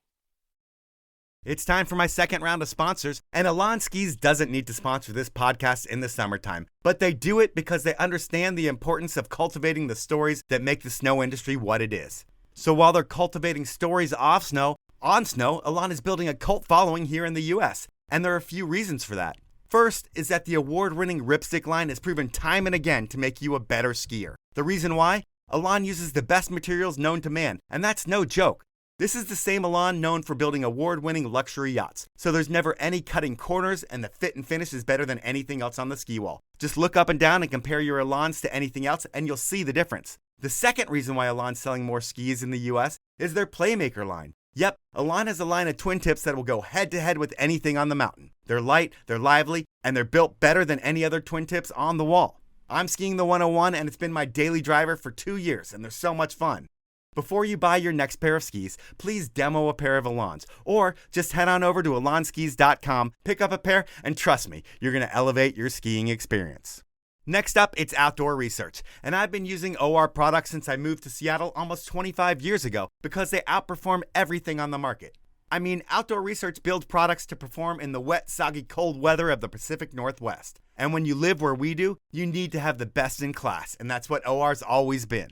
It's time for my second round of sponsors, and Elan Skis doesn't need to sponsor this podcast in the summertime, but they do it because they understand the importance of cultivating the stories that make the snow industry what it is. So while they're cultivating stories off snow, on snow, Elan is building a cult following here in the US, and there are a few reasons for that. First is that the award-winning Ripstick line has proven time and again to make you a better skier. The reason why? Elan uses the best materials known to man, and that's no joke. This is the same Elan known for building award-winning luxury yachts, so there's never any cutting corners, and the fit and finish is better than anything else on the ski wall. Just look up and down and compare your Elans to anything else, and you'll see the difference. The second reason why Elan's selling more skis in the US is their Playmaker line. Yep, Elan has a line of twin tips that will go head-to-head with anything on the mountain. They're light, they're lively, and they're built better than any other twin tips on the wall. I'm skiing the 101, and it's been my daily driver for 2 years, and they're so much fun. Before you buy your next pair of skis, please demo a pair of Elans, or just head on over to elanskis.com, pick up a pair, and trust me, you're going to elevate your skiing experience. Next up, it's Outdoor Research, and I've been using OR products since I moved to Seattle almost 25 years ago because they outperform everything on the market. I mean, Outdoor Research builds products to perform in the wet, soggy, cold weather of the Pacific Northwest. And when you live where we do, you need to have the best in class, and that's what OR's always been.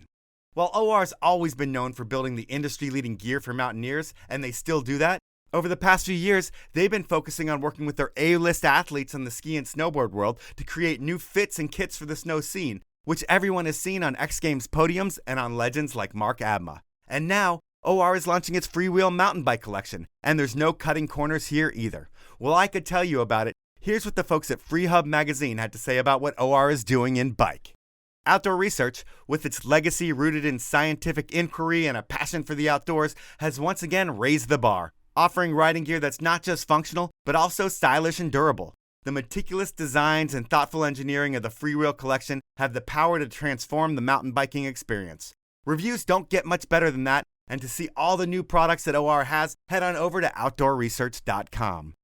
While OR's always been known for building the industry-leading gear for mountaineers, and they still do that, over the past few years, they've been focusing on working with their A-list athletes in the ski and snowboard world to create new fits and kits for the snow scene, which everyone has seen on X Games podiums and on legends like Mark Abma. And now, OR is launching its freewheel mountain bike collection, and there's no cutting corners here either. Well, I could tell you about it. Here's what the folks at Free Hub Magazine had to say about what OR is doing in bike. Outdoor Research, with its legacy rooted in scientific inquiry and a passion for the outdoors, has once again raised the bar, offering riding gear that's not just functional, but also stylish and durable. The meticulous designs and thoughtful engineering of the Freewheel collection have the power to transform the mountain biking experience. Reviews don't get much better than that, and to see all the new products that OR has, head on over to outdoorresearch.com.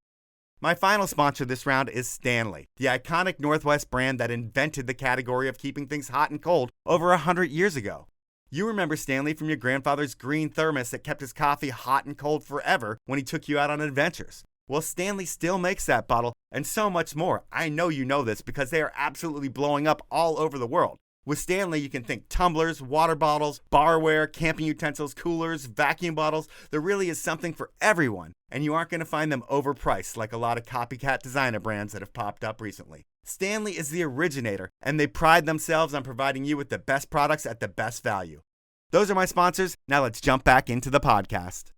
My final sponsor this round is Stanley, the iconic Northwest brand that invented the category of keeping things hot and cold over 100 years ago. You remember Stanley from your grandfather's green thermos that kept his coffee hot and cold forever when he took you out on adventures. Well, Stanley still makes that bottle and so much more. I know you know this because they are absolutely blowing up all over the world. With Stanley, you can think tumblers, water bottles, barware, camping utensils, coolers, vacuum bottles. There really is something for everyone, and you aren't going to find them overpriced like a lot of copycat designer brands that have popped up recently. Stanley is the originator, and they pride themselves on providing you with the best products at the best value. Those are my sponsors. Now let's jump back into the podcast.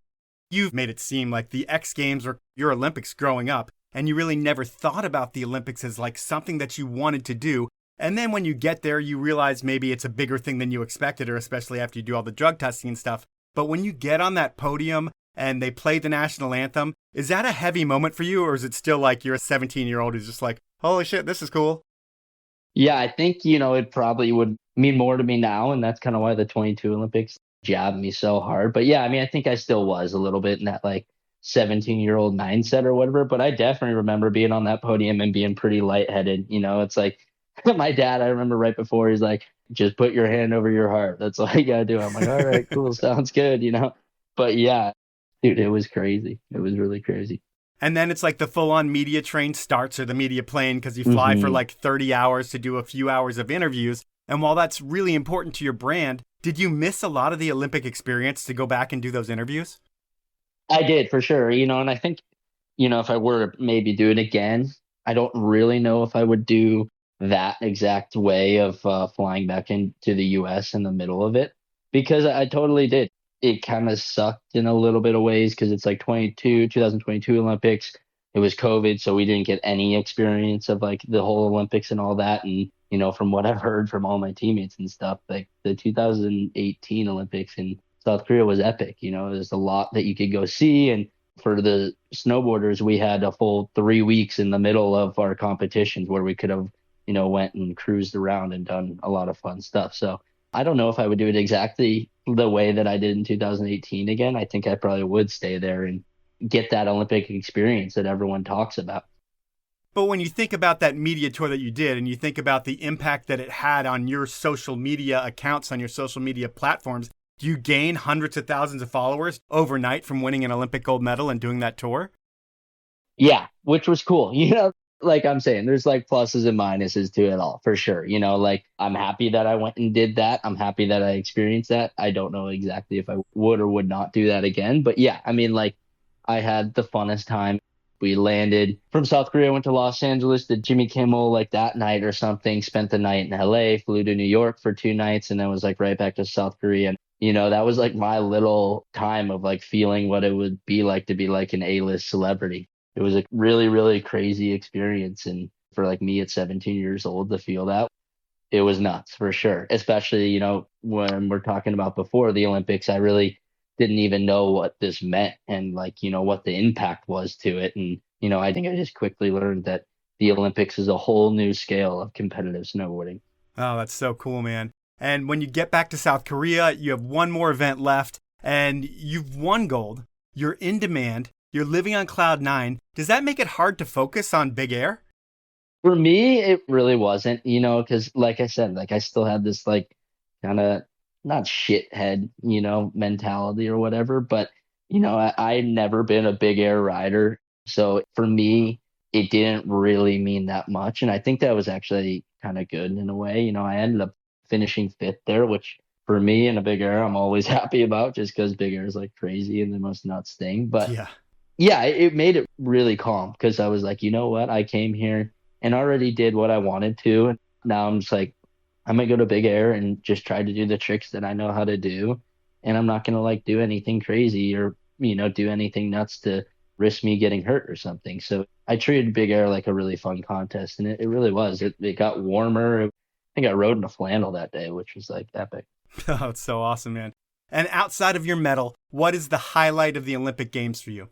You've made it seem like the X Games were your Olympics growing up, and you really never thought about the Olympics as like something that you wanted to do. And then when you get there, you realize maybe it's a bigger thing than you expected, or especially after you do all the drug testing and stuff. But when you get on that podium and they play the national anthem, is that a heavy moment for you? Or is it still like you're a 17-year-old who's just like, holy shit, this is cool?
Yeah, I think, it probably would mean more to me now. And that's kind of why the 22 Olympics jabbed me so hard. But yeah, I think I still was a little bit in that like 17-year-old mindset or whatever. But I definitely remember being on that podium and being pretty lightheaded. It's like, my dad, I remember right before, he's like, just put your hand over your heart. That's all you got to do. I'm like, all right, cool. Sounds good, But yeah, dude, it was crazy. It was really crazy.
And then it's like the full-on media train starts, or the media plane, because you fly for like 30 hours to do a few hours of interviews. And while that's really important to your brand, did you miss a lot of the Olympic experience to go back and do those interviews?
I did, for sure. And I think, if I were to maybe do it again, I don't really know if I would do that exact way of flying back into the U.S. in the middle of it, because I totally did. It kind of sucked in a little bit of ways because it's like 2022 Olympics. It was COVID, so we didn't get any experience of like the whole Olympics and all that. And, from what I've heard from all my teammates and stuff, like the 2018 Olympics in South Korea was epic. There's a lot that you could go see. And for the snowboarders, we had a full 3 weeks in the middle of our competitions where we could have went and cruised around and done a lot of fun stuff. So I don't know if I would do it exactly the way that I did in 2018 again. I think I probably would stay there and get that Olympic experience that everyone talks about.
But when you think about that media tour that you did, and you think about the impact that it had on your social media accounts, on your social media platforms, do you gain hundreds of thousands of followers overnight from winning an Olympic gold medal and doing that tour?
Yeah, which was cool. Like I'm saying, there's like pluses and minuses to it all, for sure. Like I'm happy that I went and did that. I'm happy that I experienced that. I don't know exactly if I would or would not do that again. But yeah, like I had the funnest time. We landed from South Korea, went to Los Angeles, did Jimmy Kimmel like that night or something, spent the night in LA, flew to New York for 2 nights, and then was like right back to South Korea. And, that was like my little time of like feeling what it would be like to be like an A-list celebrity. It was a really, really crazy experience. And for like me at 17 years old to feel that, it was nuts for sure. Especially, when we're talking about before the Olympics, I really didn't even know what this meant and like, what the impact was to it. And, I think I just quickly learned that the Olympics is a whole new scale of competitive snowboarding.
Oh, that's so cool, man. And when you get back to South Korea, you have one more event left and you've won gold. You're in demand. You're living on cloud nine. Does that make it hard to focus on big air?
For me, it really wasn't, because like I said, like I still had this like kind of not shithead, mentality or whatever. But, I'd never been a big air rider. So for me, it didn't really mean that much. And I think that was actually kind of good in a way. I ended up finishing fifth there, which for me in a big air, I'm always happy about just because big air is like crazy and the most nuts thing. But yeah, it made it really calm because I was like, you know what? I came here and already did what I wanted to. And now I'm just like, I'm going to go to big air and just try to do the tricks that I know how to do. And I'm not going to like do anything crazy or, do anything nuts to risk me getting hurt or something. So I treated big air like a really fun contest. And it really was. It got warmer. I think I rode in a flannel that day, which was like epic.
Oh, it's so awesome, man. And outside of your medal, what is the highlight of the Olympic Games for you?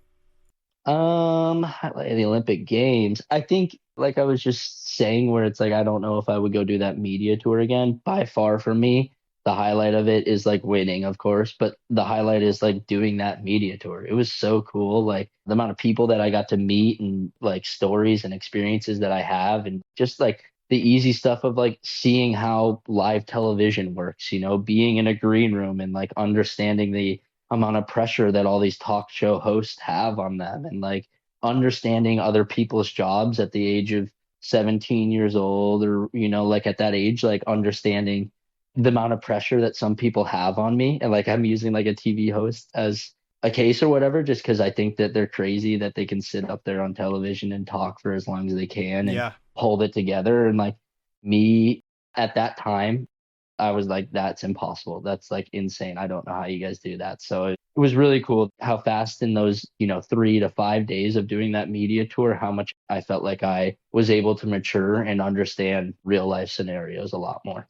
Highlight of the Olympic Games. I think, like I was just saying, where it's like I don't know if I would go do that media tour again. By far, for me, the highlight of it is like winning, of course, but the highlight is like doing that media tour. It was so cool, like the amount of people that I got to meet and like stories and experiences that I have, and just like the easy stuff of like seeing how live television works. Being in a green room and like understanding the amount of pressure that all these talk show hosts have on them, and like understanding other people's jobs at the age of 17 years old, or like at that age, like understanding the amount of pressure that some people have on me. And like I'm using like a TV host as a case or whatever, just because I think that they're crazy that they can sit up there on television and talk for as long as they can and hold it together. And like me at that time, I was like, that's impossible. That's like insane. I don't know how you guys do that. So it was really cool how fast in those, 3 to 5 days of doing that media tour, how much I felt like I was able to mature and understand real life scenarios a lot more.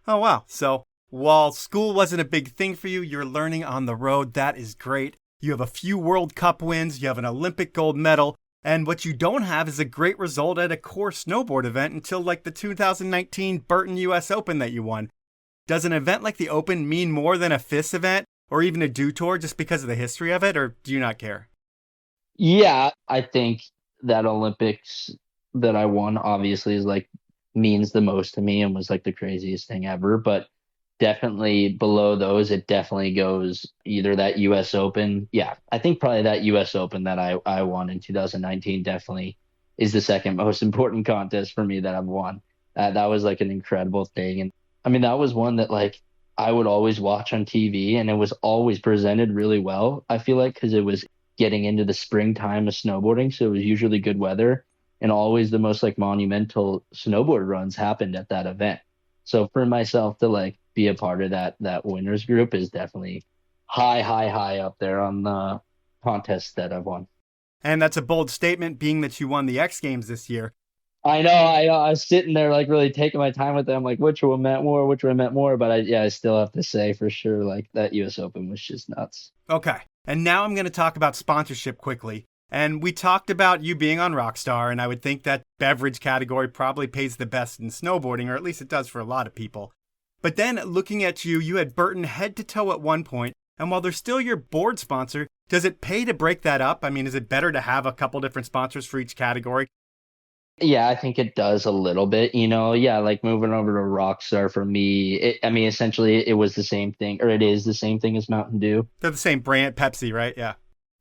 Oh, wow. So while school wasn't a big thing for you, you're learning on the road. That is great. You have a few World Cup wins. You have an Olympic gold medal. And what you don't have is a great result at a core snowboard event until like the 2019 Burton US Open that you won. Does an event like the Open mean more than a FIS event or even a Dew Tour just because of the history of it, or do you not care?
Yeah, I think that Olympics that I won obviously is like means the most to me and was like the craziest thing ever. But definitely below those, it definitely goes either that US Open. Yeah, I think probably that US Open that I won in 2019 definitely is the second most important contest for me that I've won. That was like an incredible thing. And I mean, that was one that like I would always watch on TV, and it was always presented really well. I feel like because it was getting into the springtime of snowboarding, so it was usually good weather, and always the most like monumental snowboard runs happened at that event. So for myself to like be a part of that winners group is definitely high up there on the contests that I've won.
And that's a bold statement, being that you won the X Games this year.
I know. I was sitting there like really taking my time with them, like which one meant more. But I still have to say for sure, like that US Open was just nuts.
Okay. And now I'm going to talk about sponsorship quickly. And we talked about you being on Rockstar, and I would think that beverage category probably pays the best in snowboarding, or at least it does for a lot of people. But then looking at you, you had Burton head to toe at one point, and while they're still your board sponsor, does it pay to break that up? I mean, is it better to have a couple different sponsors for each category?
Yeah, I think it does a little bit, yeah, like moving over to Rockstar for me, essentially it was the same thing, or it is the same thing as Mountain Dew.
They're the same brand, Pepsi, right? Yeah.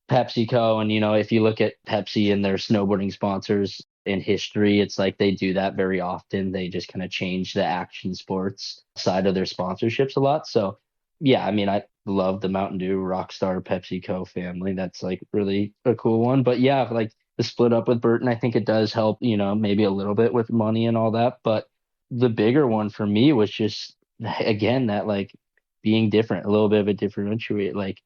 PepsiCo, and if you look at Pepsi and their snowboarding sponsors in history, it's like they do that very often. They just kind of change the action sports side of their sponsorships a lot. So yeah, I mean, I love the Mountain Dew, Rockstar, PepsiCo family. That's like really a cool one. But yeah, like the split up with Burton, I think it does help, maybe a little bit with money and all that. But the bigger one for me was just, again, that like being different, a little bit of a differentiate. Like,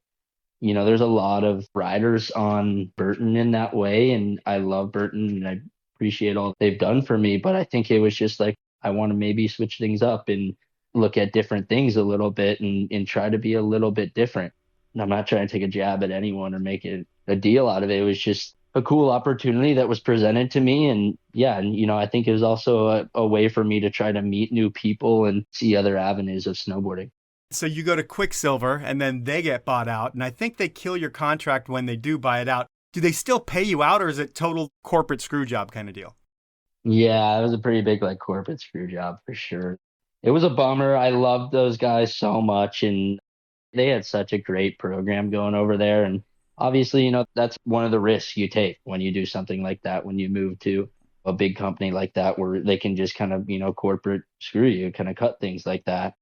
there's a lot of riders on Burton in that way. And I love Burton and I appreciate all they've done for me. But I think it was just like, I want to maybe switch things up and look at different things a little bit and try to be a little bit different. And I'm not trying to take a jab at anyone or make it a deal out of it. It was just, a cool opportunity that was presented to me. And yeah, and I think it was also a way for me to try to meet new people and see other avenues of snowboarding.
So you go to Quicksilver and then they get bought out. And I think they kill your contract when they do buy it out. Do they still pay you out, or is it total corporate screw job kind of deal?
Yeah, it was a pretty big like corporate screw job for sure. It was a bummer. I loved those guys so much, and they had such a great program going over there. And obviously, that's one of the risks you take when you do something like that, when you move to a big company like that, where they can just kind of, corporate screw you, kind of cut things like that.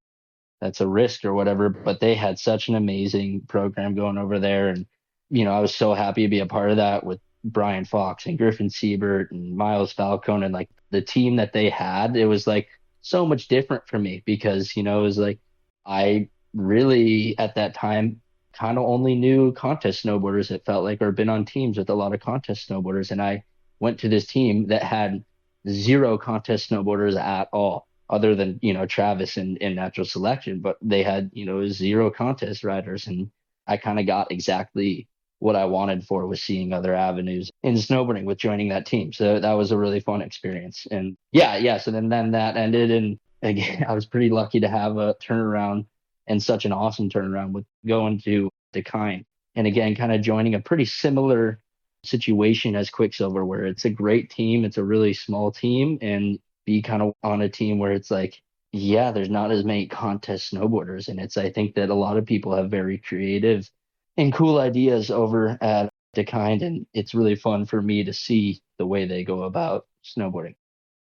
That's a risk or whatever. But they had such an amazing program going over there. And, I was so happy to be a part of that with Brian Fox and Griffin Siebert and Miles Falcone, and like the team that they had. It was like so much different for me because, it was like I really at that time kind of only knew contest snowboarders, it felt like, or been on teams with a lot of contest snowboarders. And I went to this team that had zero contest snowboarders at all, other than, Travis in natural selection, but they had, zero contest riders. And I kind of got exactly what I wanted for, was seeing other avenues in snowboarding with joining that team. So that was a really fun experience. And yeah. So then that ended. And again, I was pretty lucky to have a turnaround, and such an awesome turnaround, with going to Decline. And again, kind of joining a pretty similar situation as Quicksilver, where it's a great team. It's a really small team, and be kind of on a team where it's like, yeah, there's not as many contest snowboarders. And I think that a lot of people have very creative and cool ideas over at Decline. And it's really fun for me to see the way they go about snowboarding.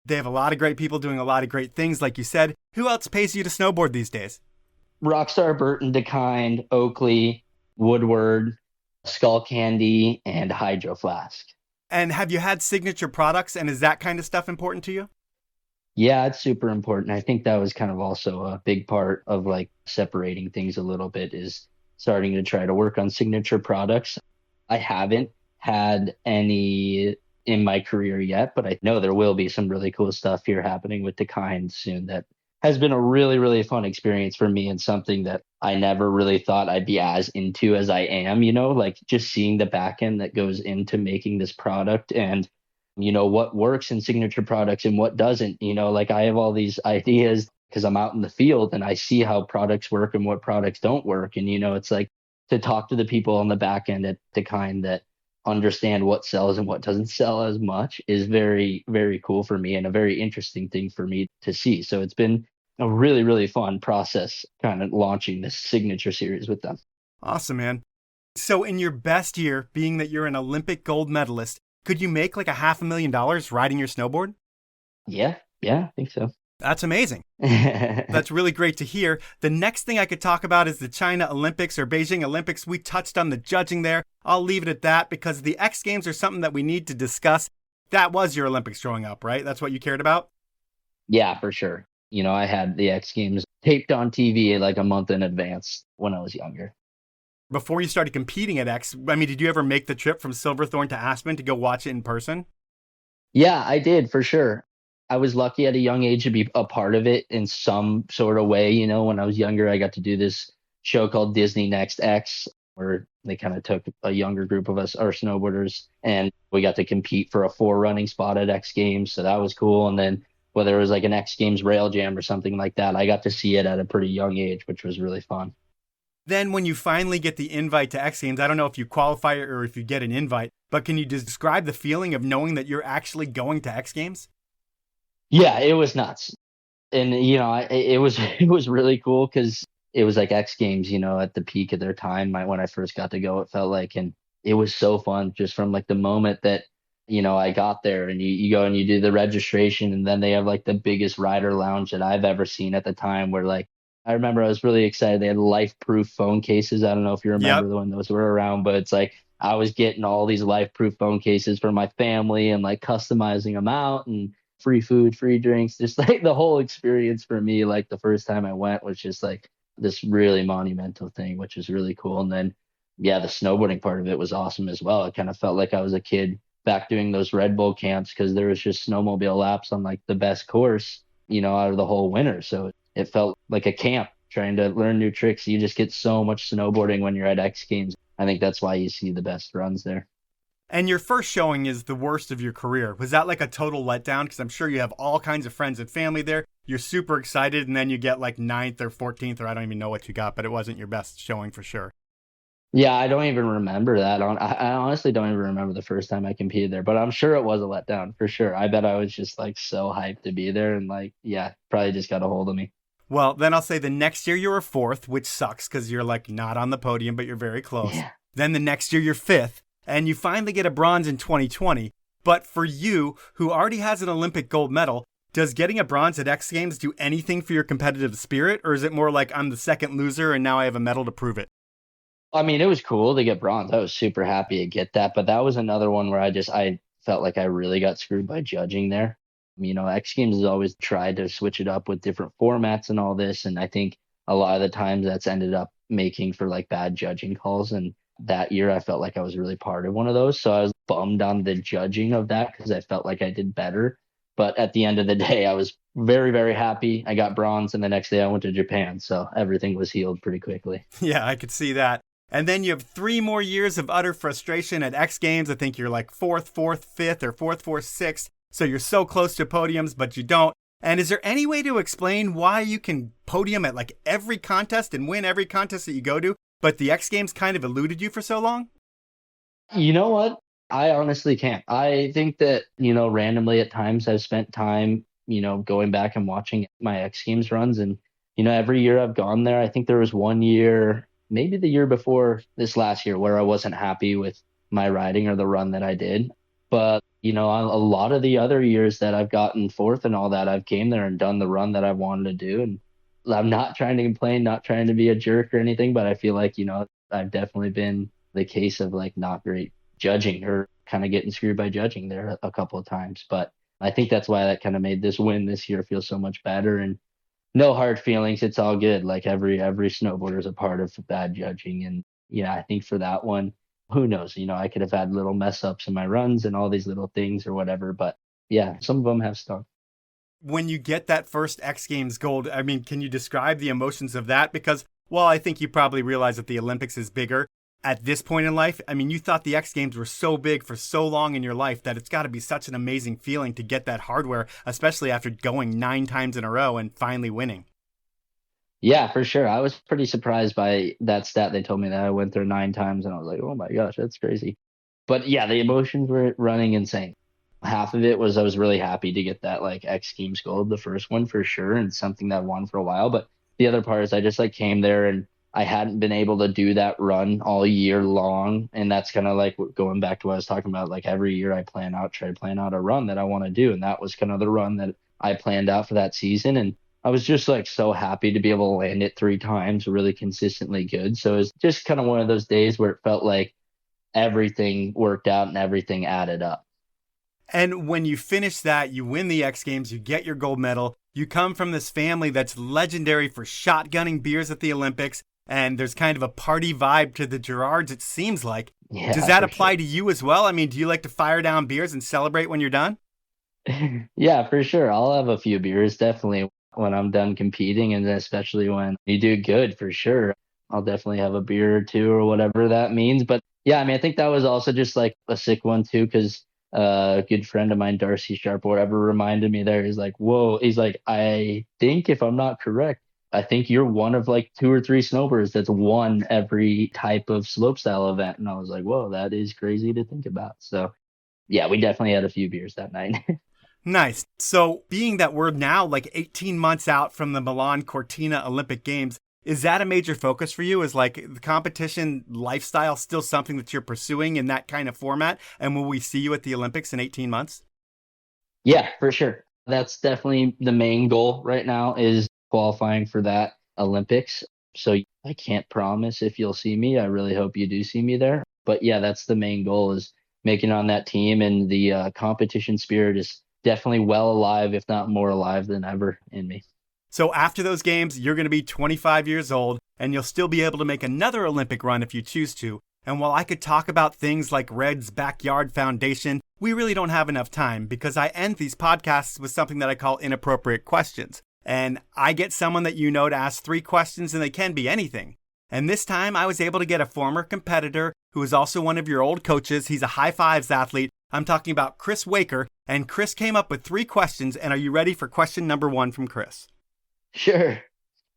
They have a lot of great people doing a lot of great things, like you said. Who else pays you to snowboard these days?
Rockstar, Burton, Dekind, Oakley, Woodward, Skull Candy, and Hydro Flask.
And have you had signature products, and is that kind of stuff important to you?
Yeah, it's super important. I think that was kind of also a big part of like separating things a little bit, is starting to try to work on signature products. I haven't had any in my career yet, but I know there will be some really cool stuff here happening with Dekind soon that has been a really, really fun experience for me, and something that I never really thought I'd be as into as I am, like just seeing the back end that goes into making this product, and, what works in signature products and what doesn't. Like I have all these ideas because I'm out in the field and I see how products work and what products don't work. And, it's like to talk to the people on the back end at the kind that understand what sells and what doesn't sell as much is very, very cool for me, and a very interesting thing for me to see. So it's been a really, really fun process kind of launching this signature series with them.
Awesome, man. So in your best year, being that you're an Olympic gold medalist, could you make like $500,000 riding your snowboard?
Yeah, I think so.
That's amazing. That's really great to hear. The next thing I could talk about is the China Olympics or Beijing Olympics. We touched on the judging there. I'll leave it at that because the X Games are something that we need to discuss. That was your Olympics growing up, right? That's what you cared about?
Yeah, for sure. I had the X Games taped on TV like a month in advance when I was younger.
Before you started competing at X, did you ever make the trip from Silverthorne to Aspen to go watch it in person?
Yeah, I did, for sure. I was lucky at a young age to be a part of it in some sort of way. When I was younger, I got to do this show called Disney Next X, where they kind of took a younger group of us, our snowboarders, and we got to compete for a 4 running spot at X Games. So that was cool. And then whether it was like an X Games rail jam or something like that, I got to see it at a pretty young age, which was really fun.
Then when you finally get the invite to X Games, I don't know if you qualify or if you get an invite, but can you describe the feeling of knowing that you're actually going to X Games?
Yeah, it was nuts. And, it was really cool because it was like X Games, at the peak of their time. When I first got to go, it felt like, and it was so fun just from like the moment that, I got there, and you go and you do the registration, and then they have like the biggest rider lounge that I've ever seen at the time, where like, I remember I was really excited. They had life-proof phone cases. I don't know if you remember when those were around, but it's like I was getting all these life-proof phone cases for my family and like customizing them out, and free food, free drinks, just like the whole experience for me. Like the first time I went was just like this really monumental thing, which was really cool. And then, yeah, the snowboarding part of it was awesome as well. It kind of felt like I was a kid back doing those Red Bull camps because there was just snowmobile laps on like the best course, out of the whole winter. So it felt like a camp trying to learn new tricks. You just get so much snowboarding when you're at X Games. I think that's why you see the best runs there.
And your first showing is the worst of your career. Was that like a total letdown? Because I'm sure you have all kinds of friends and family there. You're super excited, and then you get like 9th or 14th, or I don't even know what you got, but it wasn't your best showing for sure.
Yeah, I don't even remember that. I honestly don't even remember the first time I competed there, but I'm sure it was a letdown for sure. I bet I was just like so hyped to be there and like, yeah, probably just got a hold of me.
Well, then I'll say the next year you were 4th, which sucks because you're like not on the podium, but you're very close.
Yeah.
Then the next year you're 5th, and you finally get a bronze in 2020. But for you, who already has an Olympic gold medal, does getting a bronze at X Games do anything for your competitive spirit? Or is it more like I'm the second loser and now I have a medal to prove it?
I mean, it was cool to get bronze. I was super happy to get that, but that was another one where I felt like I really got screwed by judging there. You know, X Games has always tried to switch it up with different formats and all this, and I think a lot of the times that's ended up making for like bad judging calls. And that year I felt like I was really part of one of those, so I was bummed on the judging of that because I felt like I did better. But at the end of the day, I was very, very happy. I got bronze, and the next day I went to Japan, so everything was healed pretty quickly.
Yeah, I could see that. And then you have 3 more years of utter frustration at X Games. I think you're like 4th, 5th, or 4th, 6th. So you're so close to podiums, but you don't. And is there any way to explain why you can podium at like every contest and win every contest that you go to, but the X Games kind of eluded you for so long?
You know what? I honestly can't. I think that, randomly at times I've spent time, going back and watching my X Games runs. And, every year I've gone there, I think there was one year, maybe the year before this last year, where I wasn't happy with my riding or the run that I did. But, a lot of the other years that I've gotten 4th and all that, I've came there and done the run that I wanted to do. And I'm not trying to complain, not trying to be a jerk or anything, but I feel like, I've definitely been the case of like not great judging or kind of getting screwed by judging there a couple of times. But I think that's why that kind of made this win this year feel so much better. And no hard feelings. It's all good. Like every snowboarder is a part of bad judging. And yeah, I think for that one, who knows? I could have had little mess ups in my runs and all these little things or whatever. But yeah, some of them have stuck.
When you get that first X Games gold, I mean, can you describe the emotions of that? Because, well, I think you probably realize that the Olympics is bigger at this point in life. I mean, you thought the X Games were so big for so long in your life that it's got to be such an amazing feeling to get that hardware, especially after going 9 times in a row and finally winning.
Yeah, for sure. I was pretty surprised by that stat. They told me that I went there 9 times, and I was like, oh my gosh, that's crazy. But yeah, the emotions were running insane. Half of it was I was really happy to get that like X Games gold, the first one for sure, and something that I won for a while. But the other part is I just like came there and I hadn't been able to do that run all year long. And that's kind of like going back to what I was talking about. Like every year I try to plan out a run that I want to do. And that was kind of the run that I planned out for that season. And I was just like so happy to be able to land it 3 times, really consistently good. So it was just kind of one of those days where it felt like everything worked out and everything added up.
And when you finish that, you win the X Games, you get your gold medal. You come from this family that's legendary for shotgunning beers at the Olympics. And there's kind of a party vibe to the Gerards, it seems like.
Yeah,
does that apply
sure.
to you as well? I mean, do you like to fire down beers and celebrate when you're done?
Yeah, for sure. I'll have a few beers definitely when I'm done competing, and especially when you do good, for sure. I'll definitely have a beer or 2 or whatever that means. But yeah, I mean, I think that was also just like a sick one too, because a good friend of mine, Darcy Sharp, or whatever, reminded me there. He's like, whoa, he's like, I think if I'm not correct, I think you're one of like 2 or 3 snowboarders that's won every type of slopestyle event. And I was like, whoa, that is crazy to think about. So yeah, we definitely had a few beers that night.
Nice. So being that we're now like 18 months out from the Milan Cortina Olympic Games, is that a major focus for you? Is like the competition lifestyle still something that you're pursuing in that kind of format? And will we see you at the Olympics in 18 months?
Yeah, for sure. That's definitely the main goal right now is qualifying for that Olympics. So I can't promise if you'll see me. I really hope you do see me there. But yeah, that's the main goal, is making on that team. And the competition spirit is definitely well alive, if not more alive than ever in me.
So after those games, you're going to be 25 years old, and you'll still be able to make another Olympic run if you choose to. And while I could talk about things like Red's Backyard Foundation, we really don't have enough time, because I end these podcasts with something that I call inappropriate questions. And I get someone that you know to ask 3 questions, and they can be anything. And this time I was able to get a former competitor who is also one of your old coaches. He's a high fives athlete. I'm talking about Chris Waker. And Chris came up with 3 questions. And are you ready for question number 1 from Chris?
Sure.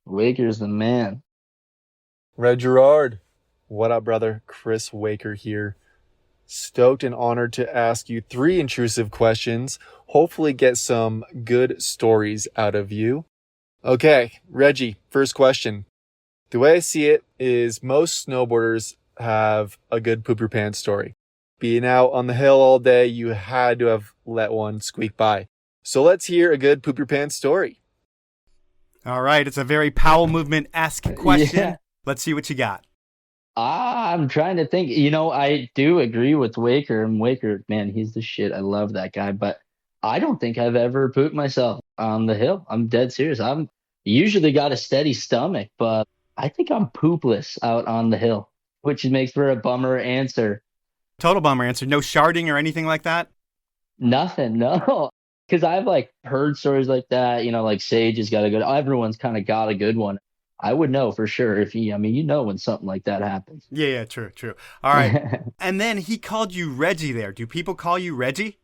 Waker's the man.
Red Gerard. What up, brother? Chris Waker here. Stoked and honored to ask you 3 intrusive questions. Hopefully get some good stories out of you. Okay, Reggie, first question. The way I see it is most snowboarders have a good poop your pants story. Being out on the hill all day, you had to have let one squeak by. So let's hear a good poop your pants story.
All right, it's a very Powell movement-esque question.
Yeah.
Let's see what you got.
I'm trying to think. I do agree with Waker. And Waker, man, he's the shit. I love that guy. But I don't think I've ever pooped myself on the hill. I'm dead serious. I'm usually got a steady stomach, but I think I'm poopless out on the hill, which makes for a bummer answer.
Total bummer answer. No sharding or anything like that?
Nothing, no. Because I've heard stories like that, like Sage has got a good, everyone's kind of got a good one. I would know for sure if when something like that happens.
Yeah, true. All right. And then he called you Reggie there. Do people call you Reggie?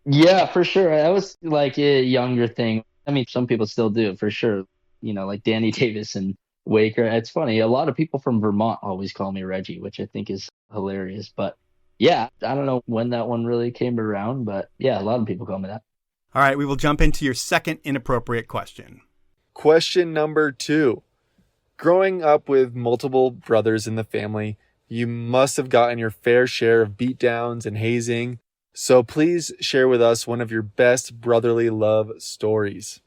Yeah, for sure. That was like a younger thing. I mean, some people still do it for sure. Like Danny Davis and Waker. It's funny. A lot of people from Vermont always call me Reggie, which I think is hilarious. But yeah, I don't know when that one really came around, but yeah, a lot of people call me that.
All right, we will jump into your second inappropriate question.
Question number 2. Growing up with multiple brothers in the family, you must have gotten your fair share of beatdowns and hazing. So please share with us one of your best brotherly love stories.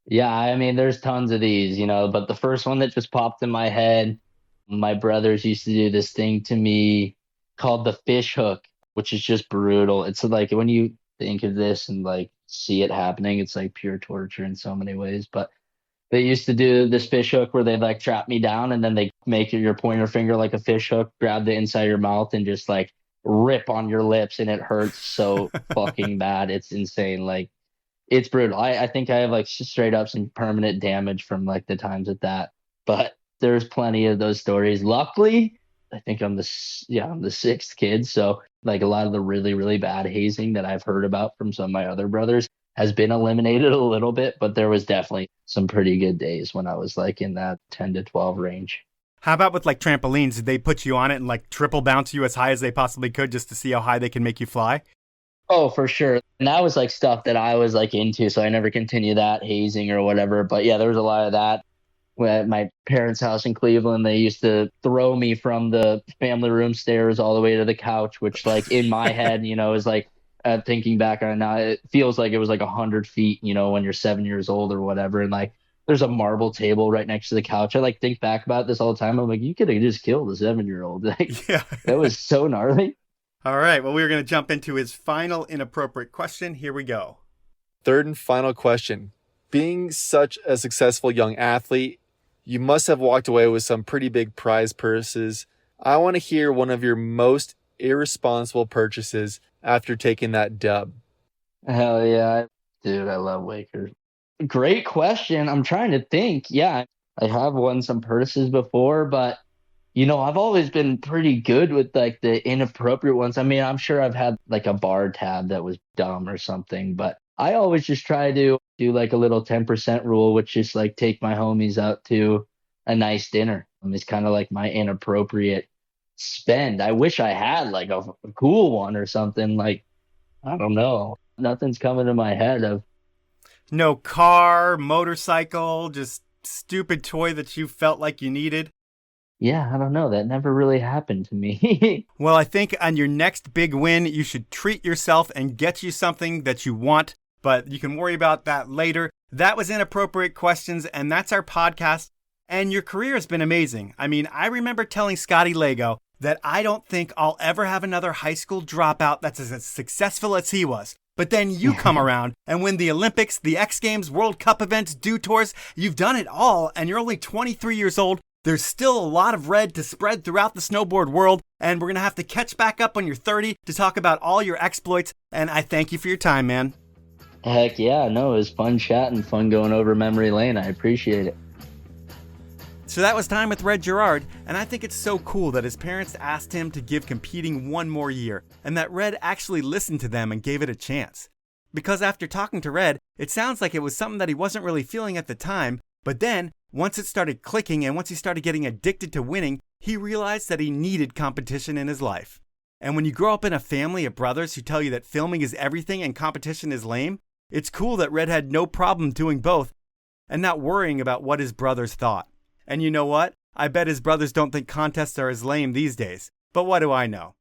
Yeah, I mean, there's tons of these, but the first one that just popped in my head, my brothers used to do this thing to me called the fish hook, which is just brutal. It's like when you think of this and see it happening, it's like pure torture in so many ways. But they used to do this fish hook where they'd trap me down and then they make your pointer finger like a fish hook, grab the inside of your mouth and just rip on your lips, and it hurts so fucking bad. It's insane. It's brutal. I think I have straight up some permanent damage from the times at that. But there's plenty of those stories. Luckily, I think I'm the 6th kid. So a lot of the really, really bad hazing that I've heard about from some of my other brothers has been eliminated a little bit. But there was definitely some pretty good days when I was in that 10 to 12 range.
How about with trampolines? Did they put you on it and triple bounce you as high as they possibly could just to see how high they can make you fly?
Oh, for sure. And that was stuff that I was into, so I never continued that hazing or whatever. But yeah, there was a lot of that. At my parents' house in Cleveland, they used to throw me from the family room stairs all the way to the couch, which in my head, is thinking back on it now, it feels like it was 100 feet, when you're 7 years old or whatever. And there's a marble table right next to the couch. I think back about this all the time. I'm you could have just killed a 7-year-old.
Yeah.
That was so gnarly.
All right. Well, we're going to jump into his final inappropriate question. Here we go.
Third and final question. Being such a successful young athlete, you must have walked away with some pretty big prize purses. I want to hear one of your most irresponsible purchases after taking that dub.
Hell yeah. Dude, I love Waker. Great question. I'm trying to think. Yeah, I have won some purses before, but I've always been pretty good with the inappropriate ones. I mean, I'm sure I've had a bar tab that was dumb or something, but I always just try to do a little 10% rule, which is take my homies out to a nice dinner. It's kind of my inappropriate spend. I wish I had a cool one or something. I don't know. Nothing's coming to my head of.
No car, motorcycle, just stupid toy that you felt like you needed.
Yeah, I don't know. That never really happened to me.
Well, I think on your next big win, you should treat yourself and get you something that you want, but you can worry about that later. That was Inappropriate Questions, and that's our podcast. And your career has been amazing. I mean, I remember telling Scotty Lego that I don't think I'll ever have another high school dropout that's as successful as he was. But then you come around and win the Olympics, the X Games, World Cup events, Dew Tours. You've done it all, and you're only 23 years old. There's still a lot of red to spread throughout the snowboard world, and we're going to have to catch back up when you're 30 to talk about all your exploits, and I thank you for your time, man.
Heck yeah, no, it was fun chatting, fun going over memory lane. I appreciate it.
So that was time with Red Gerard, and I think it's so cool that his parents asked him to give competing one more year, and that Red actually listened to them and gave it a chance. Because after talking to Red, it sounds like it was something that he wasn't really feeling at the time, but then, once it started clicking and once he started getting addicted to winning, he realized that he needed competition in his life. And when you grow up in a family of brothers who tell you that filming is everything and competition is lame, it's cool that Red had no problem doing both and not worrying about what his brothers thought. And you know what? I bet his brothers don't think contests are as lame these days. But what do I know?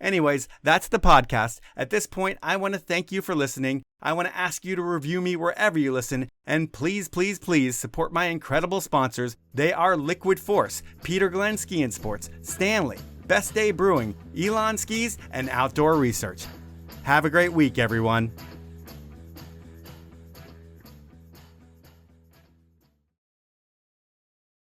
Anyways, that's the podcast. At this point, I want to thank you for listening. I want to ask you to review me wherever you listen. And please, please, please support my incredible sponsors. They are Liquid Force, Peter Glenn Ski and Sports, Stanley, Best Day Brewing, Elan Skis, and Outdoor Research. Have a great week, everyone.